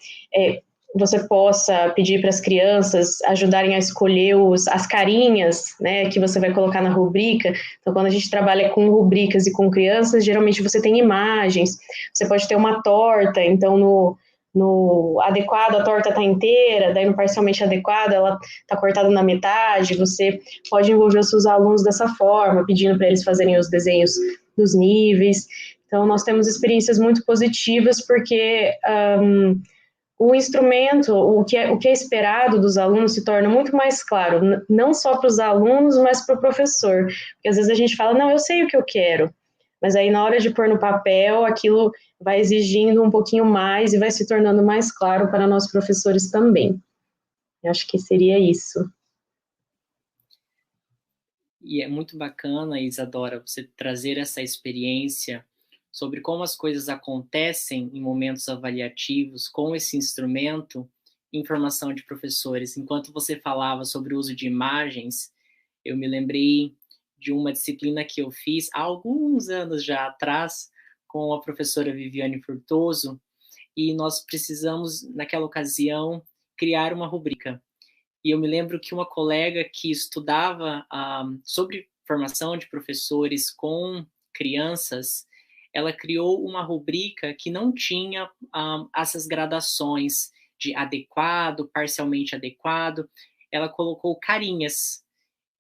S2: você possa pedir para as crianças ajudarem a escolher as carinhas, né, que você vai colocar na rubrica. Então, quando a gente trabalha com rubricas e com crianças, geralmente você tem imagens, você pode ter uma torta, então no adequado a torta está inteira, daí no parcialmente adequado ela está cortada na metade, você pode envolver os seus alunos dessa forma, pedindo para eles fazerem os desenhos dos níveis. Então, nós temos experiências muito positivas, porque o instrumento, o que é esperado dos alunos se torna muito mais claro, não só para os alunos, mas para o professor. Porque às vezes a gente fala, não, eu sei o que eu quero, mas aí na hora de pôr no papel, aquilo vai exigindo um pouquinho mais e vai se tornando mais claro para nós professores também. Eu acho que seria isso.
S1: E é muito bacana, Isadora, você trazer essa experiência sobre como as coisas acontecem em momentos avaliativos com esse instrumento em formação de professores. Enquanto você falava sobre o uso de imagens, eu me lembrei de uma disciplina que eu fiz há alguns anos já atrás com a professora Viviane Furtoso, e nós precisamos, naquela ocasião, criar uma rubrica. E eu me lembro que uma colega que estudava sobre formação de professores com crianças, ela criou uma rubrica que não tinha essas gradações de adequado, parcialmente adequado. Ela colocou carinhas.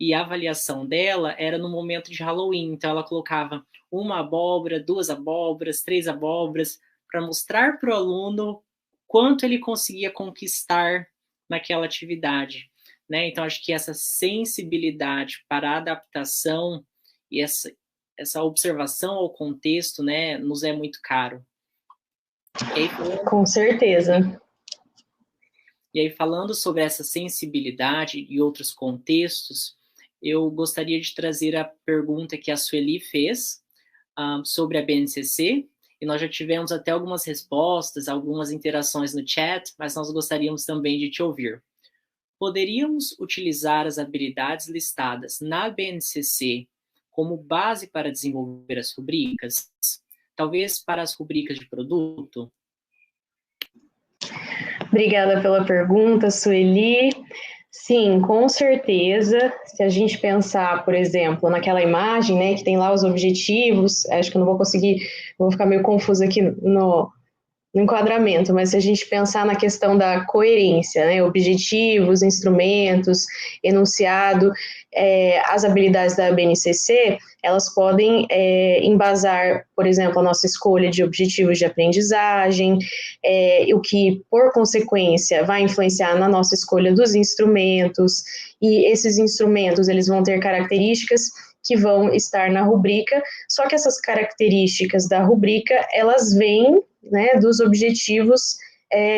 S1: E a avaliação dela era no momento de Halloween. Então, ela colocava uma abóbora, duas abóboras, três abóboras, para mostrar para o aluno quanto ele conseguia conquistar naquela atividade, né? Então, acho que essa sensibilidade para a adaptação e essa observação ao contexto, né, nos é muito caro.
S2: Com certeza.
S1: E aí, falando sobre essa sensibilidade e outros contextos, eu gostaria de trazer a pergunta que a Sueli fez sobre a BNCC, e nós já tivemos até algumas respostas, algumas interações no chat, mas nós gostaríamos também de te ouvir. Poderíamos utilizar as habilidades listadas na BNCC como base para desenvolver as rubricas? Talvez para as rubricas de produto?
S2: Obrigada pela pergunta, Sueli. Sim, com certeza. Se a gente pensar, por exemplo, naquela imagem, né, que tem lá os objetivos, acho que eu não vou conseguir, vou ficar meio confusa aqui no enquadramento, mas se a gente pensar na questão da coerência, né, objetivos, instrumentos, enunciado, as habilidades da BNCC, elas podem embasar, por exemplo, a nossa escolha de objetivos de aprendizagem, o que, por consequência, vai influenciar na nossa escolha dos instrumentos, e esses instrumentos, eles vão ter características que vão estar na rubrica, só que essas características da rubrica, elas vêm, né, dos objetivos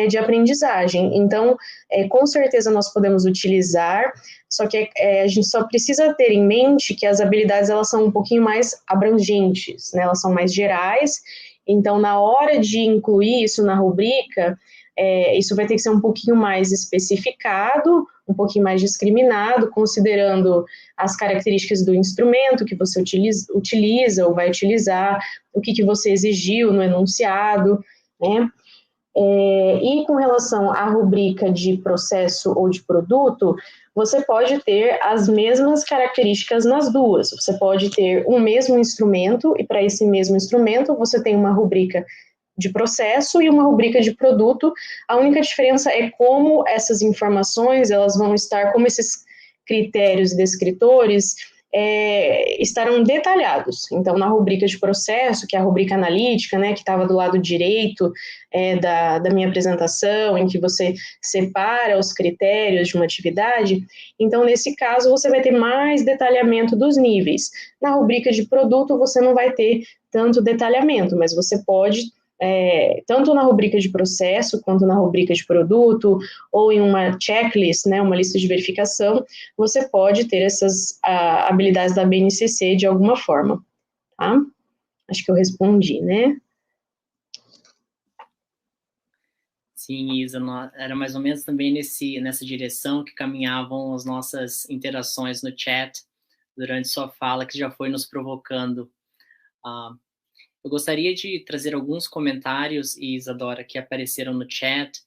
S2: de aprendizagem. Então, com certeza nós podemos utilizar, só que a gente só precisa ter em mente que as habilidades, elas são um pouquinho mais abrangentes, né, elas são mais gerais, então, na hora de incluir isso na rubrica, isso vai ter que ser um pouquinho mais especificado, um pouquinho mais discriminado, considerando as características do instrumento que você utiliza ou vai utilizar, o que você exigiu no enunciado, né? E com relação à rubrica de processo ou de produto, você pode ter as mesmas características nas duas. Você pode ter um mesmo instrumento, e para esse mesmo instrumento você tem uma rubrica de processo e uma rubrica de produto. A única diferença é como essas informações, elas vão estar, como esses critérios e descritores estarão detalhados. Então, na rubrica de processo, que é a rubrica analítica, né, que estava do lado direito da minha apresentação, em que você separa os critérios de uma atividade, então, nesse caso, você vai ter mais detalhamento dos níveis. Na rubrica de produto, você não vai ter tanto detalhamento, mas você pode tanto na rubrica de processo, quanto na rubrica de produto, ou em uma checklist, né, uma lista de verificação, você pode ter essas habilidades da BNCC de alguma forma, tá? Acho que eu respondi, né?
S1: Sim, Isa, era mais ou menos também nessa direção que caminhavam as nossas interações no chat durante sua fala, que já foi nos provocando. Eu gostaria de trazer alguns comentários, Isadora, que apareceram no chat,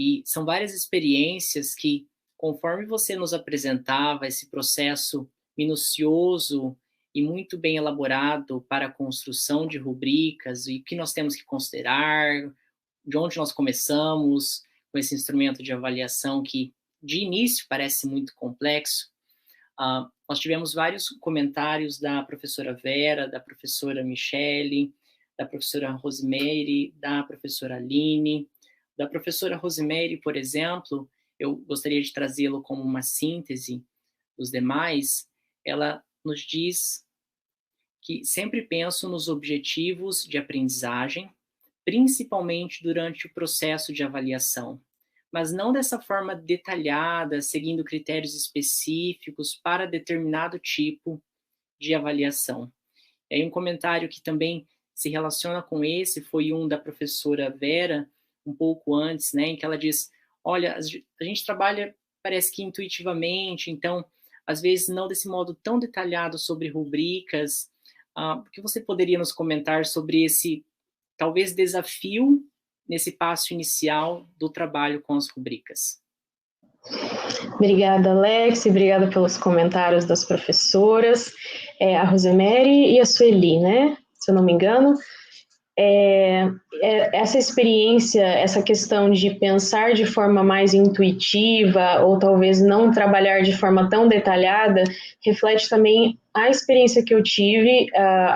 S1: E são várias experiências que, conforme você nos apresentava esse processo minucioso e muito bem elaborado para a construção de rubricas e o que nós temos que considerar, de onde nós começamos com esse instrumento de avaliação que, de início, parece muito complexo. Nós tivemos vários comentários da professora Vera, da professora Michele, da professora Rosemary, da professora Aline. Da professora Rosemary, por exemplo, eu gostaria de trazê-lo como uma síntese dos demais. Ela nos diz que sempre penso nos objetivos de aprendizagem, principalmente durante o processo de avaliação, mas não dessa forma detalhada, seguindo critérios específicos para determinado tipo de avaliação. E aí um comentário que também se relaciona com esse foi um da professora Vera, um pouco antes, né, em que ela diz, olha, a gente trabalha, parece que intuitivamente, então, às vezes não desse modo tão detalhado sobre rubricas. O que você poderia nos comentar sobre esse, talvez, desafio nesse passo inicial do trabalho com as rubricas?
S2: Obrigada, Alex, obrigada pelos comentários das professoras, a Rosemary e a Sueli, né, se eu não me engano. Essa experiência, essa questão de pensar de forma mais intuitiva ou talvez não trabalhar de forma tão detalhada, reflete também a experiência que eu tive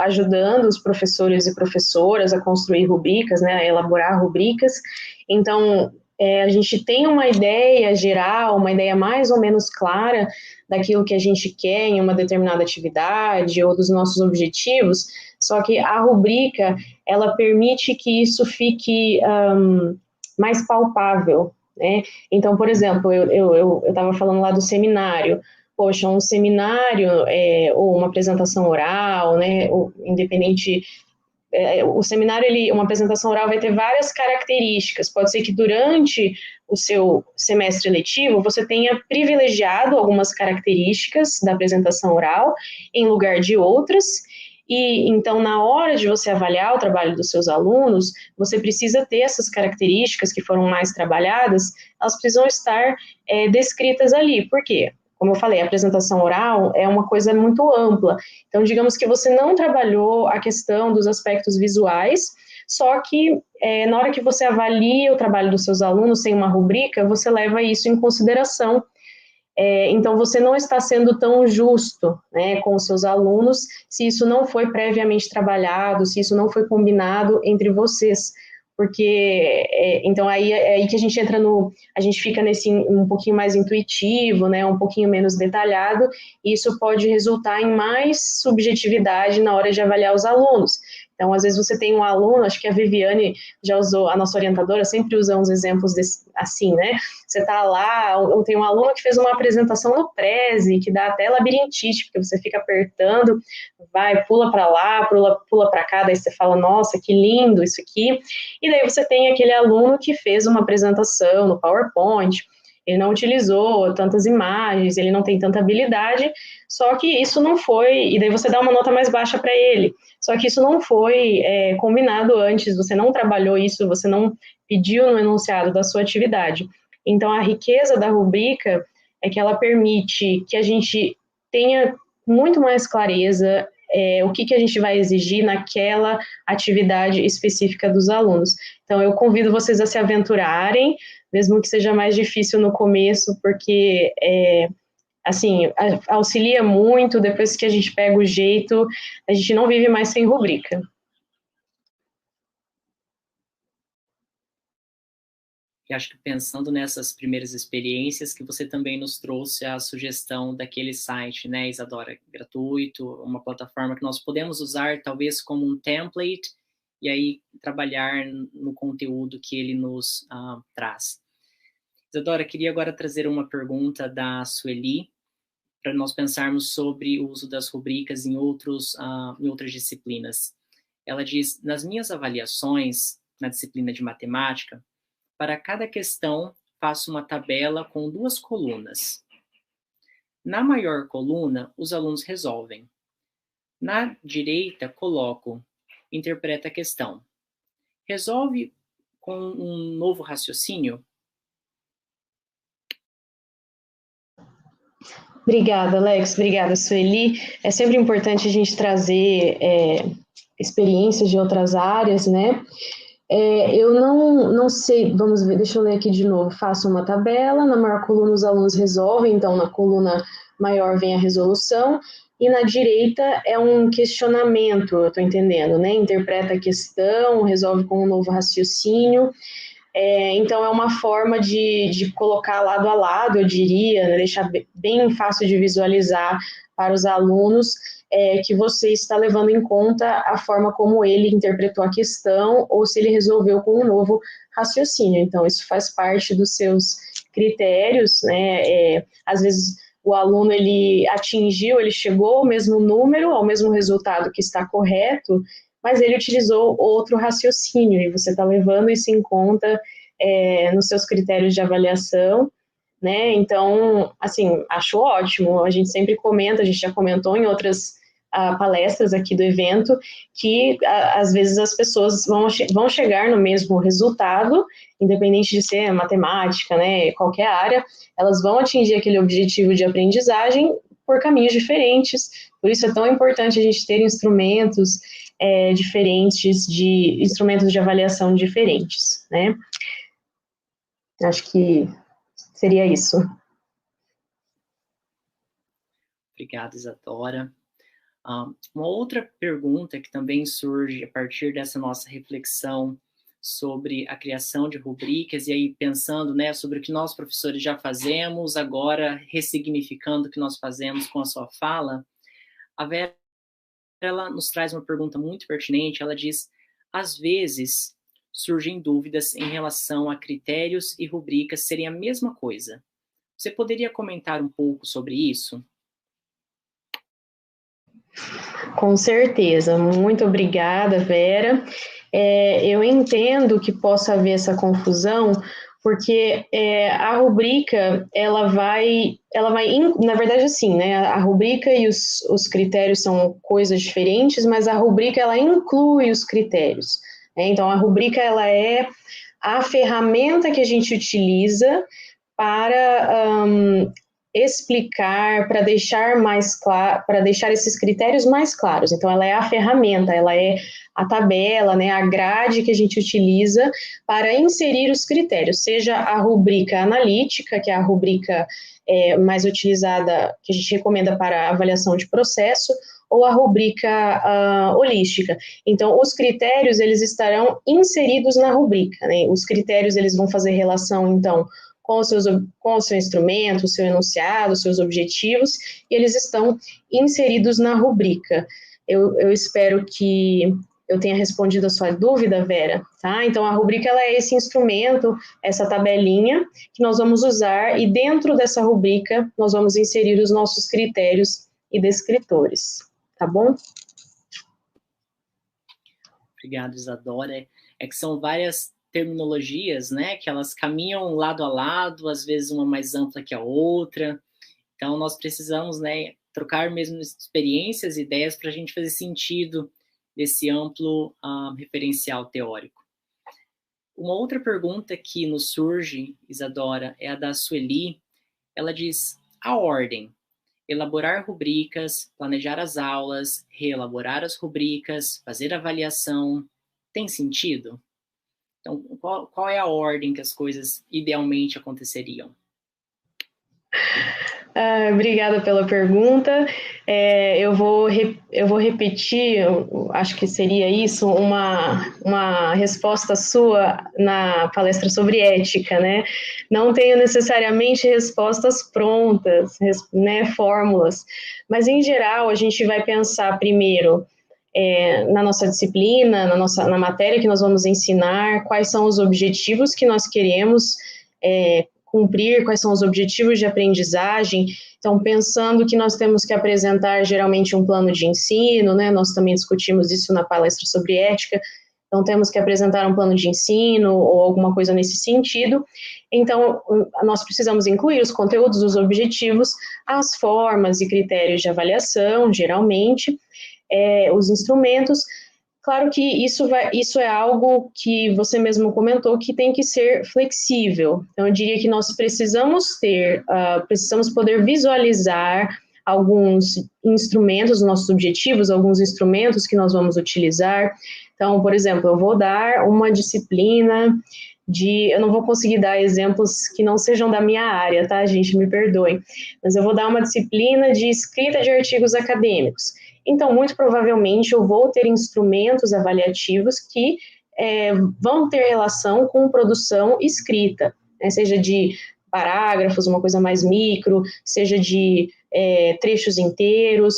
S2: ajudando os professores e professoras a construir rubricas, né, a elaborar rubricas. Então, a gente tem uma ideia geral, uma ideia mais ou menos clara daquilo que a gente quer em uma determinada atividade ou dos nossos objetivos, só que a rubrica, ela permite que isso fique mais palpável, né? Então, por exemplo, eu estava falando lá do seminário. Poxa, um seminário ou uma apresentação oral, né? Ou, independente, o seminário, uma apresentação oral vai ter várias características. Pode ser que durante o seu semestre letivo você tenha privilegiado algumas características da apresentação oral em lugar de outras. E então, na hora de você avaliar o trabalho dos seus alunos, você precisa ter essas características que foram mais trabalhadas, elas precisam estar descritas ali. Por quê? Como eu falei, a apresentação oral é uma coisa muito ampla. Então, digamos que você não trabalhou a questão dos aspectos visuais, só que na hora que você avalia o trabalho dos seus alunos sem uma rubrica, você leva isso em consideração. Então, você não está sendo tão justo, né, com os seus alunos se isso não foi previamente trabalhado, se isso não foi combinado entre vocês. Porque, então, aí é aí que a gente entra a gente fica nesse um pouquinho mais intuitivo, né, um pouquinho menos detalhado, e isso pode resultar em mais subjetividade na hora de avaliar os alunos. Então, às vezes você tem um aluno, acho que a Viviane já usou, a nossa orientadora sempre usa uns exemplos assim, né? Você está lá, eu tenho um aluno que fez uma apresentação no Prezi, que dá até labirintite, porque você fica apertando, vai, pula para lá, pula para cá, daí você fala, nossa, que lindo isso aqui. E daí você tem aquele aluno que fez uma apresentação no PowerPoint, ele não utilizou tantas imagens, ele não tem tanta habilidade, só que isso não foi, e daí você dá uma nota mais baixa para ele, só que isso não foi combinado antes, você não trabalhou isso, você não pediu no enunciado da sua atividade. Então, a riqueza da rubrica é que ela permite que a gente tenha muito mais clareza o que a gente vai exigir naquela atividade específica dos alunos. Então, eu convido vocês a se aventurarem, mesmo que seja mais difícil no começo, porque, assim, auxilia muito, depois que a gente pega o jeito, a gente não vive mais sem rubrica.
S1: E acho que pensando nessas primeiras experiências, que você também nos trouxe a sugestão daquele site, né, Isadora, gratuito, uma plataforma que nós podemos usar talvez como um template e aí trabalhar no conteúdo que ele nos traz. Isadora, queria agora trazer uma pergunta da Sueli, para nós pensarmos sobre o uso das rubricas em outras disciplinas. Ela diz, nas minhas avaliações na disciplina de matemática, para cada questão, faço uma tabela com 2 colunas. Na maior coluna, os alunos resolvem. Na direita, coloco, interpreta a questão. Resolve com um novo raciocínio?
S2: Obrigada, Alex. Obrigada, Sueli. É sempre importante a gente trazer experiências de outras áreas, né? Eu não sei, vamos ver, deixa eu ler aqui de novo. Faço uma tabela, na maior coluna os alunos resolvem, então na coluna maior vem a resolução, e na direita é um questionamento, eu estou entendendo, né? Interpreta a questão, resolve com um novo raciocínio. Então, é uma forma de colocar lado a lado, eu diria, né, deixar bem fácil de visualizar para os alunos que você está levando em conta a forma como ele interpretou a questão ou se ele resolveu com um novo raciocínio. Então, isso faz parte dos seus critérios, né? Às vezes, o aluno, ele atingiu, ele chegou ao mesmo número, ao mesmo resultado que está correto, mas ele utilizou outro raciocínio, e você está levando isso em conta nos seus critérios de avaliação, né? Então, assim, acho ótimo, a gente sempre comenta, a gente já comentou em outras palestras aqui do evento, que às vezes as pessoas vão chegar no mesmo resultado, independente de ser matemática, né, qualquer área, elas vão atingir aquele objetivo de aprendizagem por caminhos diferentes, por isso é tão importante a gente ter instrumentos diferentes, de instrumentos de avaliação diferentes, né? Acho que seria isso.
S1: Obrigado, Isadora. Uma outra pergunta que também surge a partir dessa nossa reflexão sobre a criação de rubricas, e aí pensando, né, sobre o que nós professores já fazemos, agora ressignificando o que nós fazemos com a sua fala, a Vera, ela nos traz uma pergunta muito pertinente, ela diz, às vezes surgem dúvidas em relação a critérios e rubricas serem a mesma coisa. Você poderia comentar um pouco sobre isso?
S2: Com certeza, muito obrigada, Vera. Eu entendo que possa haver essa confusão, porque a rubrica, ela vai, na verdade, assim, né, a rubrica e os critérios são coisas diferentes, mas a rubrica, ela inclui os critérios, né? Então, a rubrica, ela é a ferramenta que a gente utiliza para explicar, para deixar mais claro, para deixar esses critérios mais claros. Então, ela é a ferramenta, ela é a tabela, né, a grade que a gente utiliza para inserir os critérios, seja a rubrica analítica, que é a rubrica mais utilizada, que a gente recomenda para avaliação de processo, ou a rubrica holística. Então, os critérios, eles estarão inseridos na rubrica, né? Os critérios, eles vão fazer relação, então, com o seu instrumento, o seu enunciado, os seus objetivos, e eles estão inseridos na rubrica. Eu espero que eu tenha respondido a sua dúvida, Vera, tá? Então, a rubrica, ela é esse instrumento, essa tabelinha, que nós vamos usar, e dentro dessa rubrica, nós vamos inserir os nossos critérios e descritores, tá bom?
S1: Obrigado, Isadora. É que são várias terminologias, né, que elas caminham lado a lado, às vezes uma mais ampla que a outra. Então, nós precisamos, né, trocar mesmo experiências, ideias, para a gente fazer sentido desse amplo referencial teórico. Uma outra pergunta que nos surge, Isadora, é a da Sueli. Ela diz, a ordem, elaborar rubricas, planejar as aulas, reelaborar as rubricas, fazer avaliação, tem sentido? Então, qual é a ordem que as coisas idealmente aconteceriam?
S2: Obrigada pela pergunta. Eu vou repetir, acho que seria isso, uma resposta sua na palestra sobre ética, né? Não tenho necessariamente respostas prontas, né, fórmulas, mas em geral a gente vai pensar primeiro na nossa disciplina, na matéria que nós vamos ensinar, quais são os objetivos que nós queremos cumprir, quais são os objetivos de aprendizagem. Então, pensando que nós temos que apresentar geralmente um plano de ensino, né? Nós também discutimos isso na palestra sobre ética. Então, temos que apresentar um plano de ensino ou alguma coisa nesse sentido. Então, nós precisamos incluir os conteúdos, os objetivos, as formas e critérios de avaliação, geralmente, os instrumentos. Claro que isso é algo que você mesmo comentou que tem que ser flexível. Então, eu diria que nós precisamos poder visualizar alguns instrumentos, nossos objetivos, alguns instrumentos que nós vamos utilizar. Então, por exemplo, eu vou dar uma disciplina eu não vou conseguir dar exemplos que não sejam da minha área, tá, gente? Me perdoem. Mas eu vou dar uma disciplina de escrita de artigos acadêmicos. Então, muito provavelmente, eu vou ter instrumentos avaliativos que vão ter relação com produção escrita, né? Seja de parágrafos, uma coisa mais micro, seja de trechos inteiros.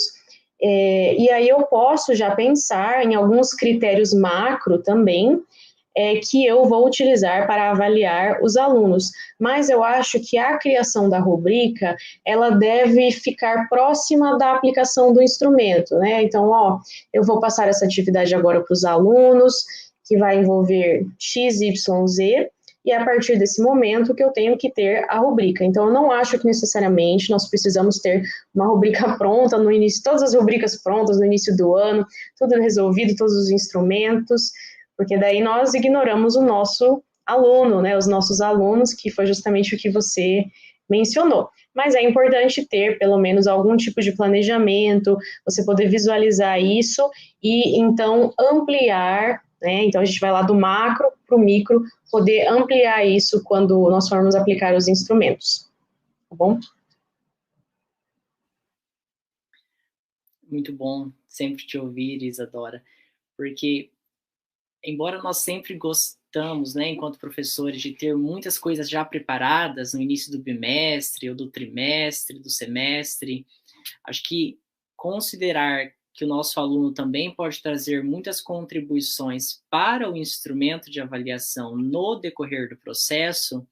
S2: E aí eu posso já pensar em alguns critérios macro também, que eu vou utilizar para avaliar os alunos. Mas eu acho que a criação da rubrica, ela deve ficar próxima da aplicação do instrumento, né? Então, eu vou passar essa atividade agora para os alunos, que vai envolver X, Y, Z, e é a partir desse momento que eu tenho que ter a rubrica. Então, eu não acho que necessariamente nós precisamos ter uma rubrica pronta no início, todas as rubricas prontas no início do ano, tudo resolvido, todos os instrumentos, porque daí nós ignoramos o nosso aluno, né, os nossos alunos, que foi justamente o que você mencionou. Mas é importante ter, pelo menos, algum tipo de planejamento, você poder visualizar isso e, então, ampliar, né, então a gente vai lá do macro para o micro, poder ampliar isso quando nós formos aplicar os instrumentos, tá bom?
S1: Muito bom sempre te ouvir, Isadora, porque embora nós sempre gostamos, né, enquanto professores, de ter muitas coisas já preparadas no início do bimestre, ou do trimestre, do semestre, acho que considerar que o nosso aluno também pode trazer muitas contribuições para o instrumento de avaliação no decorrer do processo,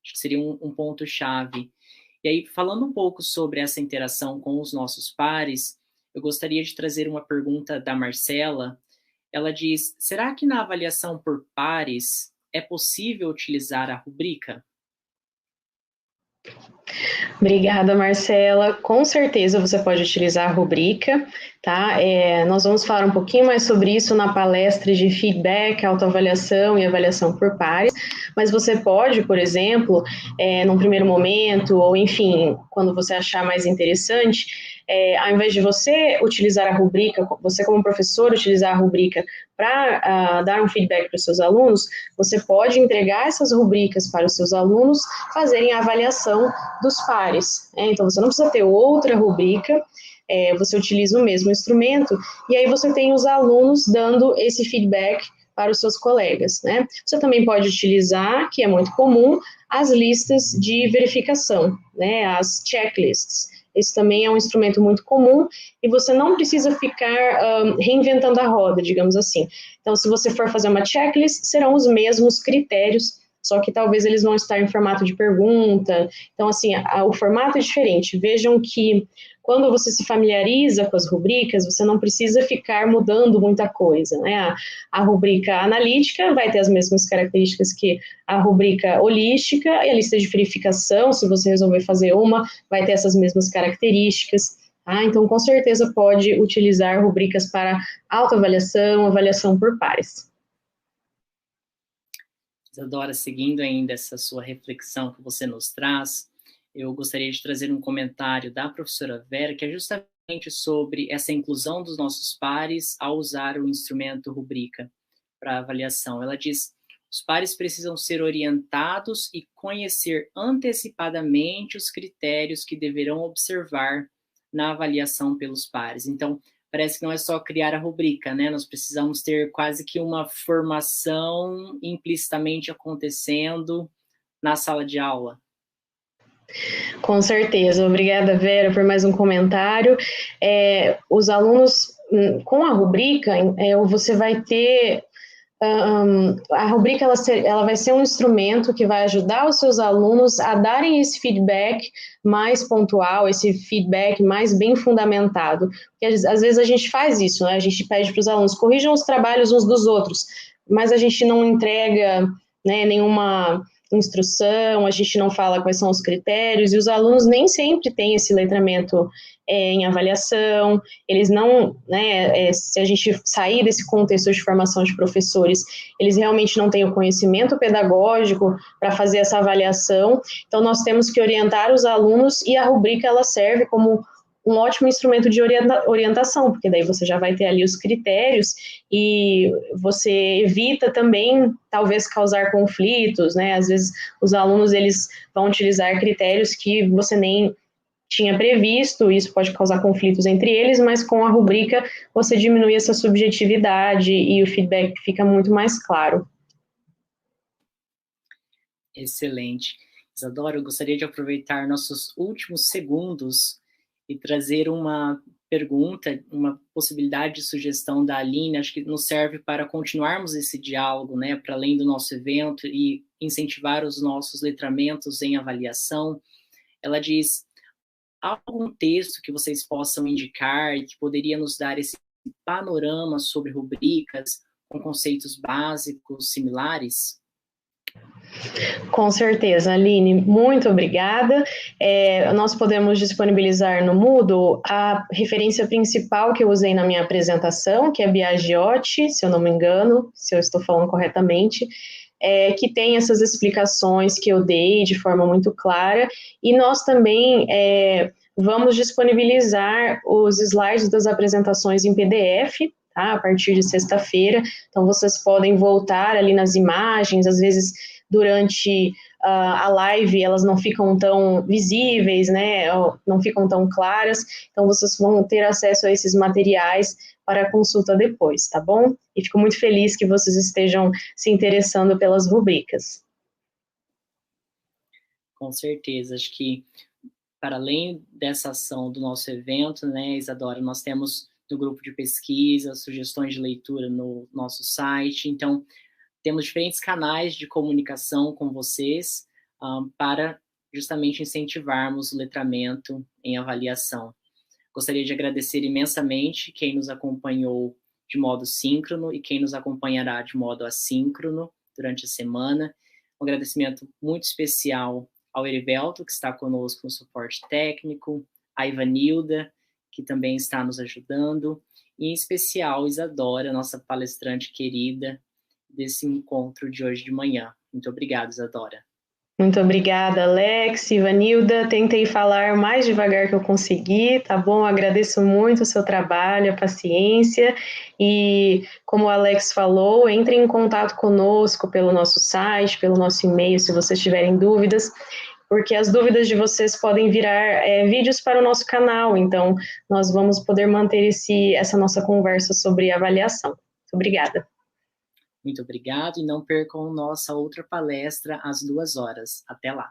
S1: acho que seria um ponto-chave. E aí, falando um pouco sobre essa interação com os nossos pares, eu gostaria de trazer uma pergunta da Marcela. Ela diz: será que na avaliação por pares é possível utilizar a rubrica?
S2: Obrigada, Marcela. Com certeza você pode utilizar a rubrica, tá? Nós vamos falar um pouquinho mais sobre isso na palestra de feedback, autoavaliação e avaliação por pares, mas você pode, por exemplo, num primeiro momento, ou enfim, quando você achar mais interessante, ao invés de você utilizar a rubrica, você como professor utilizar a rubrica para dar um feedback para os seus alunos, você pode entregar essas rubricas para os seus alunos fazerem a avaliação dos pares, né? Então, você não precisa ter outra rubrica, você utiliza o mesmo instrumento, e aí você tem os alunos dando esse feedback para os seus colegas, né? Você também pode utilizar, que é muito comum, as listas de verificação, né? As checklists. Esse também é um instrumento muito comum e você não precisa ficar reinventando a roda, digamos assim. Então, se você for fazer uma checklist, serão os mesmos critérios, só que talvez eles vão estar em formato de pergunta. Então, assim, o formato é diferente. Vejam que quando você se familiariza com as rubricas, você não precisa ficar mudando muita coisa, né? A rubrica analítica vai ter as mesmas características que a rubrica holística, e a lista de verificação, se você resolver fazer uma, vai ter essas mesmas características. Tá? Então, com certeza, pode utilizar rubricas para autoavaliação, avaliação por pares.
S1: Isadora, seguindo ainda essa sua reflexão que você nos traz, eu gostaria de trazer um comentário da professora Vera, que é justamente sobre essa inclusão dos nossos pares ao usar o instrumento rubrica para avaliação. Ela diz: os pares precisam ser orientados e conhecer antecipadamente os critérios que deverão observar na avaliação pelos pares. Então, parece que não é só criar a rubrica, né? Nós precisamos ter quase que uma formação implicitamente acontecendo na sala de aula.
S2: Com certeza. Obrigada, Vera, por mais um comentário. Os alunos, com a rubrica, você vai ter... a rubrica ela vai ser um instrumento que vai ajudar os seus alunos a darem esse feedback mais pontual, esse feedback mais bem fundamentado. Porque às vezes a gente faz isso, né? A gente pede para os alunos, corrijam os trabalhos uns dos outros, mas a gente não entrega, né, nenhuma instrução, a gente não fala quais são os critérios, e os alunos nem sempre têm esse letramento em avaliação, eles não, né, se a gente sair desse contexto de formação de professores, eles realmente não têm o conhecimento pedagógico para fazer essa avaliação, então nós temos que orientar os alunos, e a rubrica ela serve como um ótimo instrumento de orientação, porque daí você já vai ter ali os critérios e você evita também, talvez, causar conflitos, né? Às vezes os alunos, eles vão utilizar critérios que você nem tinha previsto, isso pode causar conflitos entre eles, mas com a rubrica você diminui essa subjetividade e o feedback fica muito mais claro.
S1: Excelente. Isadora, eu gostaria de aproveitar nossos últimos segundos e trazer uma pergunta, uma possibilidade de sugestão da Aline, acho que nos serve para continuarmos esse diálogo, né, para além do nosso evento e incentivar os nossos letramentos em avaliação. Ela diz: há algum texto que vocês possam indicar e que poderia nos dar esse panorama sobre rubricas com conceitos básicos similares?
S2: Com certeza, Aline, muito obrigada. Nós podemos disponibilizar no Moodle a referência principal que eu usei na minha apresentação, que é Biagiotti, se eu não me engano, se eu estou falando corretamente, que tem essas explicações que eu dei de forma muito clara, e nós também vamos disponibilizar os slides das apresentações em PDF, tá, a partir de sexta-feira, então vocês podem voltar ali nas imagens, às vezes durante a live elas não ficam tão visíveis, né, não ficam tão claras, então vocês vão ter acesso a esses materiais para consulta depois, tá bom? E fico muito feliz que vocês estejam se interessando pelas rubricas.
S1: Com certeza, acho que para além dessa ação do nosso evento, né, Isadora, nós temos no grupo de pesquisa, sugestões de leitura no nosso site, então temos diferentes canais de comunicação com vocês para justamente incentivarmos o letramento em avaliação. Gostaria de agradecer imensamente quem nos acompanhou de modo síncrono e quem nos acompanhará de modo assíncrono durante a semana. Um agradecimento muito especial ao Herivelto, que está conosco no suporte técnico, a Ivanilda, que também está nos ajudando, e em especial Isadora, nossa palestrante querida, desse encontro de hoje de manhã. Muito obrigado, Isadora.
S2: Muito obrigada, Alex, Ivanilda. Tentei falar mais devagar que eu consegui, tá bom? Agradeço muito o seu trabalho, a paciência. E, como o Alex falou, entre em contato conosco pelo nosso site, pelo nosso e-mail, se vocês tiverem dúvidas, porque as dúvidas de vocês podem virar vídeos para o nosso canal. Então, nós vamos poder manter essa nossa conversa sobre avaliação. Muito obrigada.
S1: Muito obrigado e não percam nossa outra palestra às 2 horas. Até lá!